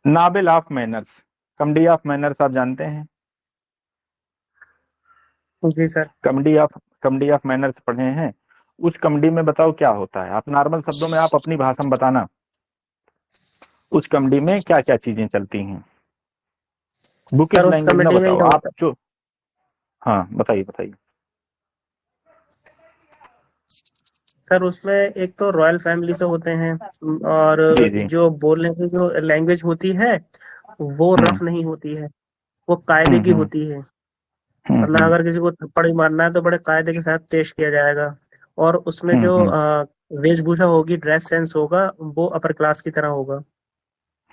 A: Novel of manners, comedy of manners आप जानते हैं,
D: जी सर।
A: कॉमेडी ऑफ मैनर्स पढ़े हैं। उस कॉमेडी में बताओ क्या होता है, आप नॉर्मल शब्दों में आप अपनी भाषा में बताना, उस कॉमेडी में क्या क्या चीजें चलती हैं, बुक इस
D: सर उस
A: लैंग्वेज में
D: कमेटी में
A: बताओ
D: ये
A: आप
D: होता
A: जो। हाँ बताइए बताइए।
D: सर उसमें एक तो रॉयल फैमिली से होते हैं, और
A: जी जी।
D: जो बोलने की जो लैंग्वेज होती है वो
A: हम्म
D: रफ नहीं होती है, वो कायदे
A: हम्म
D: की
A: हम्म
D: होती है।
A: हम्म
D: मतलब
A: हम्म
D: अगर किसी को थप्पड़ भी मारना है तो बड़े कायदे के साथ पेश किया जाएगा। और उसमें
A: हम्म
D: जो
A: हम्म
D: वेशभूषा होगी, ड्रेस सेंस होगा, वो अपर क्लास की तरह होगा,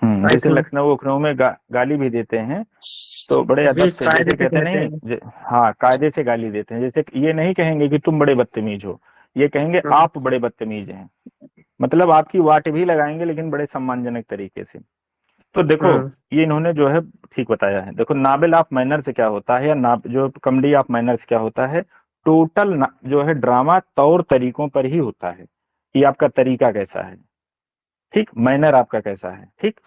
D: आई
A: जैसे
D: थिंक।
A: लखनऊ उखनऊ में गाली भी देते हैं तो बड़े अदब
D: वे
A: से,
D: कायदे
A: जैसे
D: से
A: कहते
D: कहते
A: नहीं
D: हैं।
A: हाँ कायदे से गाली देते हैं। जैसे ये नहीं कहेंगे कि तुम बड़े बदतमीज हो, ये कहेंगे
D: हम्म,
A: आप बड़े बदतमीज हैं, मतलब आपकी वाट भी लगाएंगे लेकिन बड़े सम्मानजनक तरीके से। तो देखो
D: हम्म।
A: ये इन्होंने जो है ठीक बताया है। देखो नावल ऑफ मैनर से क्या होता है, या जो कॉमेडी ऑफ मैनर्स क्या होता है, टोटल जो है ड्रामा तौर तरीकों पर ही होता है कि आपका तरीका कैसा है, ठीक, मैनर आपका कैसा है, ठीक।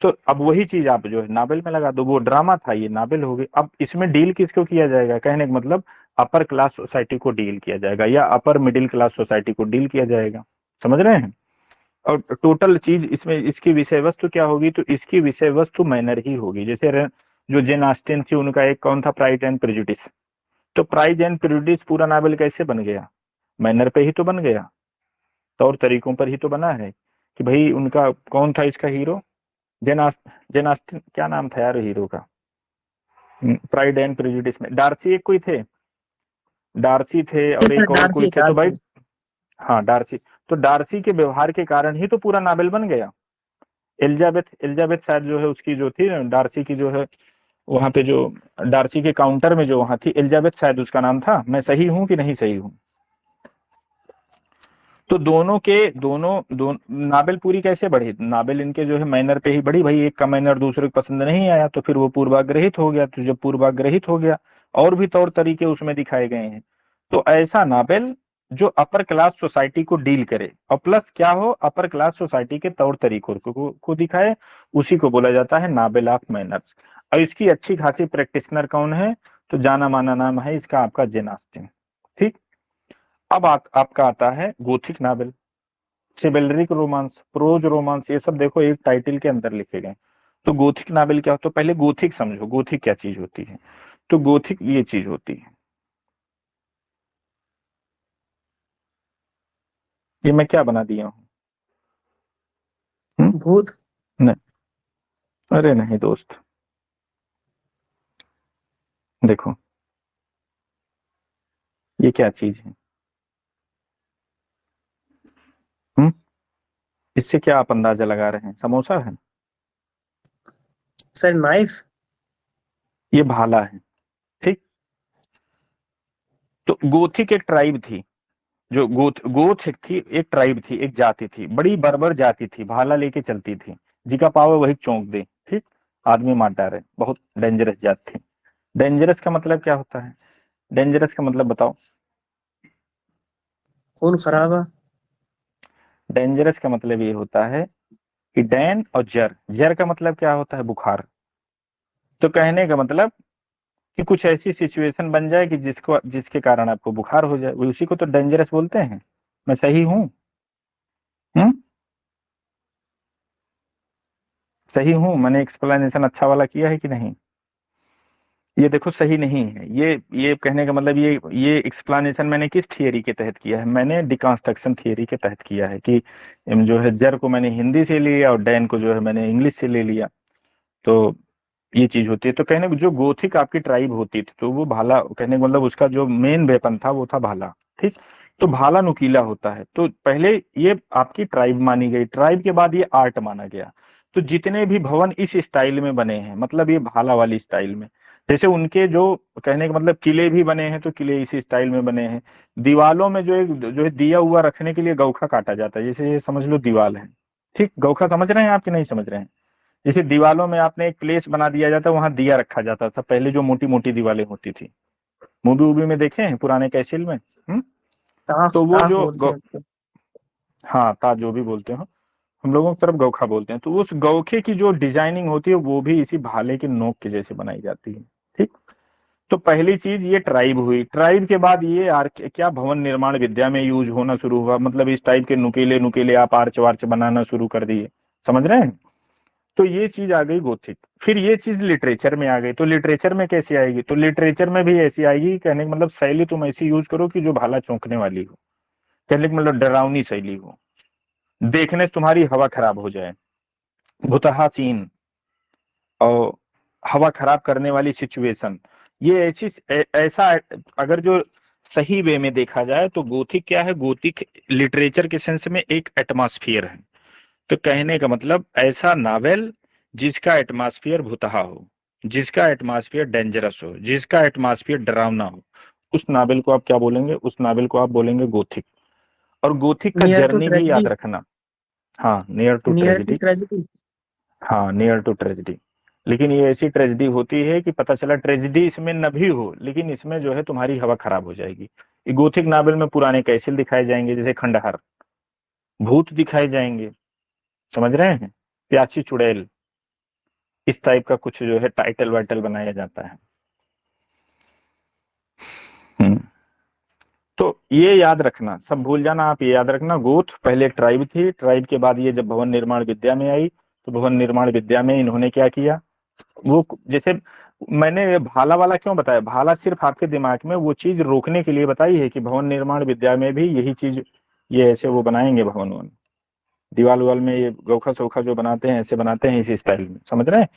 A: तो अब वही चीज आप जो है नावल में लगा दो, वो ड्रामा था ये नावल हो गई। अब इसमें डील किसको किया जाएगा, कहने का मतलब अपर क्लास सोसाइटी को डील किया जाएगा या अपर मिडिल क्लास सोसाइटी को डील किया जाएगा, समझ रहे हैं। और टोटल चीज इसमें इसकी विषय वस्तु क्या होगी, तो इसकी विषय वस्तु मैनर ही होगी। जैसे जो जेन ऑस्टिन थी उनका एक कौन था, प्राइड एंड प्रेजुडिस, तो प्राइड एंड प्रेजुडिस पूरा नावल कैसे बन गया, मैनर पे ही तो बन गया, तौर तरीकों पर ही तो बना है कि भाई उनका कौन था इसका हीरो, जेन ऑस्टिन क्या नाम था यार हीरो का, प्राइड एंड प्रेजुडिस में डार्सी एक कोई थे, डार्सी थे और एक और कोई थे, तो भाई हाँ डार्सी, तो डार्सी के व्यवहार के कारण ही तो पूरा नावल बन गया। एलिजाबेथ शायद जो है उसकी जो थी डार्सी की जो है वहां पे जो डार्सी के काउंटर में जो वहां थी, एलिजाबेथ शायद उसका नाम था। मैं सही हूं कि नहीं सही हूं? तो दोनों नावल पूरी कैसे बढ़ी? नावल इनके जो है मैनर पे ही बढ़ी। भाई एक का मैनर दूसरे को पसंद नहीं आया तो फिर वो पूर्वाग्रहित हो गया, तो जब पूर्वाग्रहित हो गया और भी तौर तरीके उसमें दिखाए गए हैं। तो ऐसा नावल जो अपर क्लास सोसाइटी को डील करे और प्लस क्या हो, अपर क्लास सोसाइटी के तौर तरीकों को दिखाए, उसी को बोला जाता है नावल ऑफ मैनर्स। और इसकी अच्छी खासी प्रैक्टिशनर कौन है? तो जाना माना नाम है इसका आपका जेन ऑस्टिन। ठीक, अब आपका आता है gothic novel, chivalric romance, prose romance, ये सब देखो एक टाइटल के अंदर लिखे गए। तो गोथिक नावल क्या होता है? पहले गोथिक समझो, गोथिक क्या चीज होती है। तो गोथिक ये चीज होती है, ये मैं क्या बना दिया हूँ?
D: भूत।
A: नहीं, अरे नहीं दोस्त, देखो ये क्या चीज है? हम्म, इससे क्या आप अंदाजा लगा रहे हैं? समोसा है?
D: Sir knife.
A: ये भाला है। ठीक, तो गोथिक एक ट्राइब थी, जो गोथ एक थी, एक ट्राइब थी, एक जाति थी, बड़ी बर्बर जाति थी, भाला लेके चलती थी, जी का पावर वही चौंक दे। ठीक, आदमी मार डाले, बहुत डेंजरस जात थी। डेंजरस का मतलब क्या होता है? डेंजरस का मतलब बताओ।
D: खून खराबा।
A: डेंजरस का मतलब ये होता है कि डैन और जर, जर का मतलब क्या होता है? बुखार। तो कहने का मतलब कि कुछ ऐसी सिचुएशन बन जाए कि जिसके कारण आपको बुखार हो जाए, उसी को तो डेंजरस बोलते हैं। मैं सही हूं? हम्म, सही हूं? मैंने एक्सप्लेनेशन अच्छा वाला किया है कि नहीं? ये देखो सही नहीं है, ये कहने का मतलब ये एक्सप्लेनेशन मैंने किस थियरी के तहत किया है? मैंने डिकॉन्स्ट्रक्शन थियरी के तहत किया है कि जो है जर को मैंने हिंदी से लिया और डैन को जो है मैंने इंग्लिश से ले लिया। तो ये चीज होती है। तो कहने को जो गोथिक आपकी ट्राइब होती थी तो वो भाला, कहने का मतलब उसका जो मेन वेपन था वो था भाला। ठीक, तो भाला नुकीला होता है। तो पहले ये आपकी ट्राइब मानी गई, ट्राइब के बाद ये आर्ट माना गया। तो जितने भी भवन इस स्टाइल में बने हैं, मतलब ये भाला वाली स्टाइल में, जैसे उनके जो कहने का मतलब किले भी बने हैं तो किले इसी स्टाइल में बने हैं। दीवालों में जो है दिया हुआ रखने के लिए गौखा काटा जाता है, जैसे ये समझ लो दीवाल है। ठीक, गौखा समझ रहे हैं आप कि नहीं समझ रहे हैं? जैसे दीवालों में आपने एक प्लेस बना दिया जाता है, वहां दिया रखा जाता था पहले, जो मोटी मोटी दीवारें होती थी। मूवी वूवी में देखे हैं पुराने कैसेल में?
D: ताश
A: तो वो
D: ताश
A: जो
D: बोलते हैं उसको।
A: हाँ ता जो भी बोलते हो, हम लोगों की तरफ गौखा बोलते हैं। तो उस गौखे की जो डिजाइनिंग होती है वो भी इसी भाले के नोक के जैसे बनाई जाती है। ठीक, तो पहली चीज ये ट्राइब हुई। ट्राइब के बाद ये क्या भवन निर्माण विद्या में यूज होना शुरू हुआ, मतलब इस टाइप के नुकीले नुकीले आप आर्च वार्च बनाना शुरू कर दिए। समझ रहे हैं? तो ये चीज आ गई गोथिक। फिर ये चीज लिटरेचर में आ गई। तो लिटरेचर में कैसे आएगी? तो लिटरेचर में भी ऐसी आएगी, कहने का मतलब शैली तुम ऐसी यूज करो कि जो भाला चौंकने वाली हो, कहने का मतलब डरावनी शैली हो, देखने से तुम्हारी हवा खराब हो जाए, भुतहा सीन और हवा खराब करने वाली सिचुएशन। ये ऐसा अगर जो सही वे में देखा जाए तो गोथिक क्या है? गोथिक लिटरेचर के सेंस में एक एटमॉस्फियर है। तो कहने का मतलब ऐसा नावेल जिसका एटमॉस्फियर भुतहा हो, जिसका एटमॉस्फियर डेंजरस हो, जिसका एटमॉस्फियर डरावना हो, उस नावल को आप क्या बोलेंगे? उस नावल को आप बोलेंगे गोथिक। और गोथिक का
D: नियर टू
A: जर्नी भी
D: ट्रेजेडी।
A: याद रखना। हाँ, near to
D: near to
A: tragedy.
D: Tragedy.
A: हाँ, नियर टू ट्रेजिडी। लेकिन ये ऐसी ट्रेजिडी होती है कि पता चला ट्रेजिडी इसमें न भी हो, लेकिन इसमें जो है तुम्हारी हवा खराब हो जाएगी। ये गोथिक नावल में पुराने कैसल दिखाए जाएंगे, जैसे खंडहर, भूत दिखाए जाएंगे, समझ रहे हैं, प्यासी चुड़ैल, इस टाइप का कुछ जो है टाइटल वाइटल बनाया जाता है। हम्म, तो ये याद रखना, सब भूल जाना आप, ये याद रखना गोथ पहले एक ट्राइब थी, ट्राइब के बाद ये जब भवन निर्माण विद्या में आई तो भवन निर्माण विद्या में इन्होंने क्या किया, वो जैसे मैंने ये भाला वाला क्यों बताया, भाला सिर्फ आपके दिमाग में वो चीज रोकने के लिए बताई है कि भवन निर्माण विद्या में भी यही चीज, ये ऐसे वो बनाएंगे भवन दीवाल वाल में, ये गौखा सौखा जो बनाते हैं ऐसे बनाते हैं इसी स्टाइल में, समझ रहे हैं?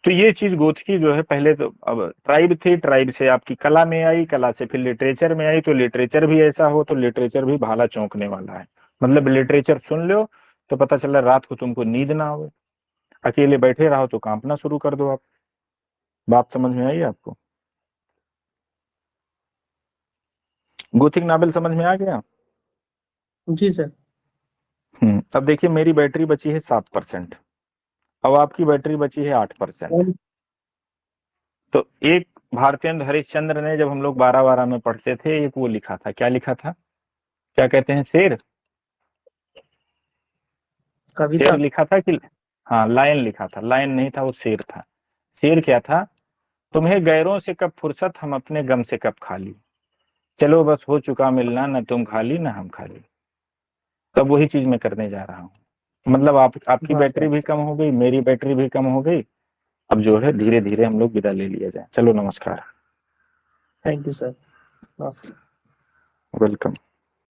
A: तो ये चीज गोथकी जो है, पहले तो अब ट्राइब थी, ट्राइब से आपकी कला में आई, कला से फिर लिटरेचर में आई, तो लिटरेचर भी ऐसा हो तो लिटरेचर भी भाला चौंकने वाला है। मतलब लिटरेचर सुन लो तो पता चला रात को तुमको नींद ना आवे, अकेले बैठे रहो तो कांपना शुरू कर दो आप। बात समझ में आई आपको? गोथिक नॉवेल समझ में आ गया?
D: जी सर।
A: अब देखिए मेरी बैटरी बची है 7%, अब आपकी बैटरी बची है 8%। तो एक भारतेंद्र हरिश्चंद्र ने, जब हम लोग 12 में पढ़ते थे, एक वो लिखा था, क्या लिखा था, क्या कहते हैं, शेर,
D: कविता।
A: शेर लिखा था कि, हाँ लायन लिखा था, लायन नहीं था वो शेर था। शेर क्या था, तुम्हें गैरों से कब फुर्सत, हम अपने गम से कब खाली, चलो बस हो चुका मिलना, न तुम खाली न हम खाली। तब वही चीज मैं करने जा रहा हूँ। मतलब आपकी
D: हाँ
A: बैटरी
D: सर।
A: भी कम हो गई, मेरी बैटरी भी कम हो गई। अब जो है धीरे धीरे हम लोग विदा ले लिया जाए। चलो नमस्कार।
D: Thank you sir. नमस्कार।
A: वेलकम।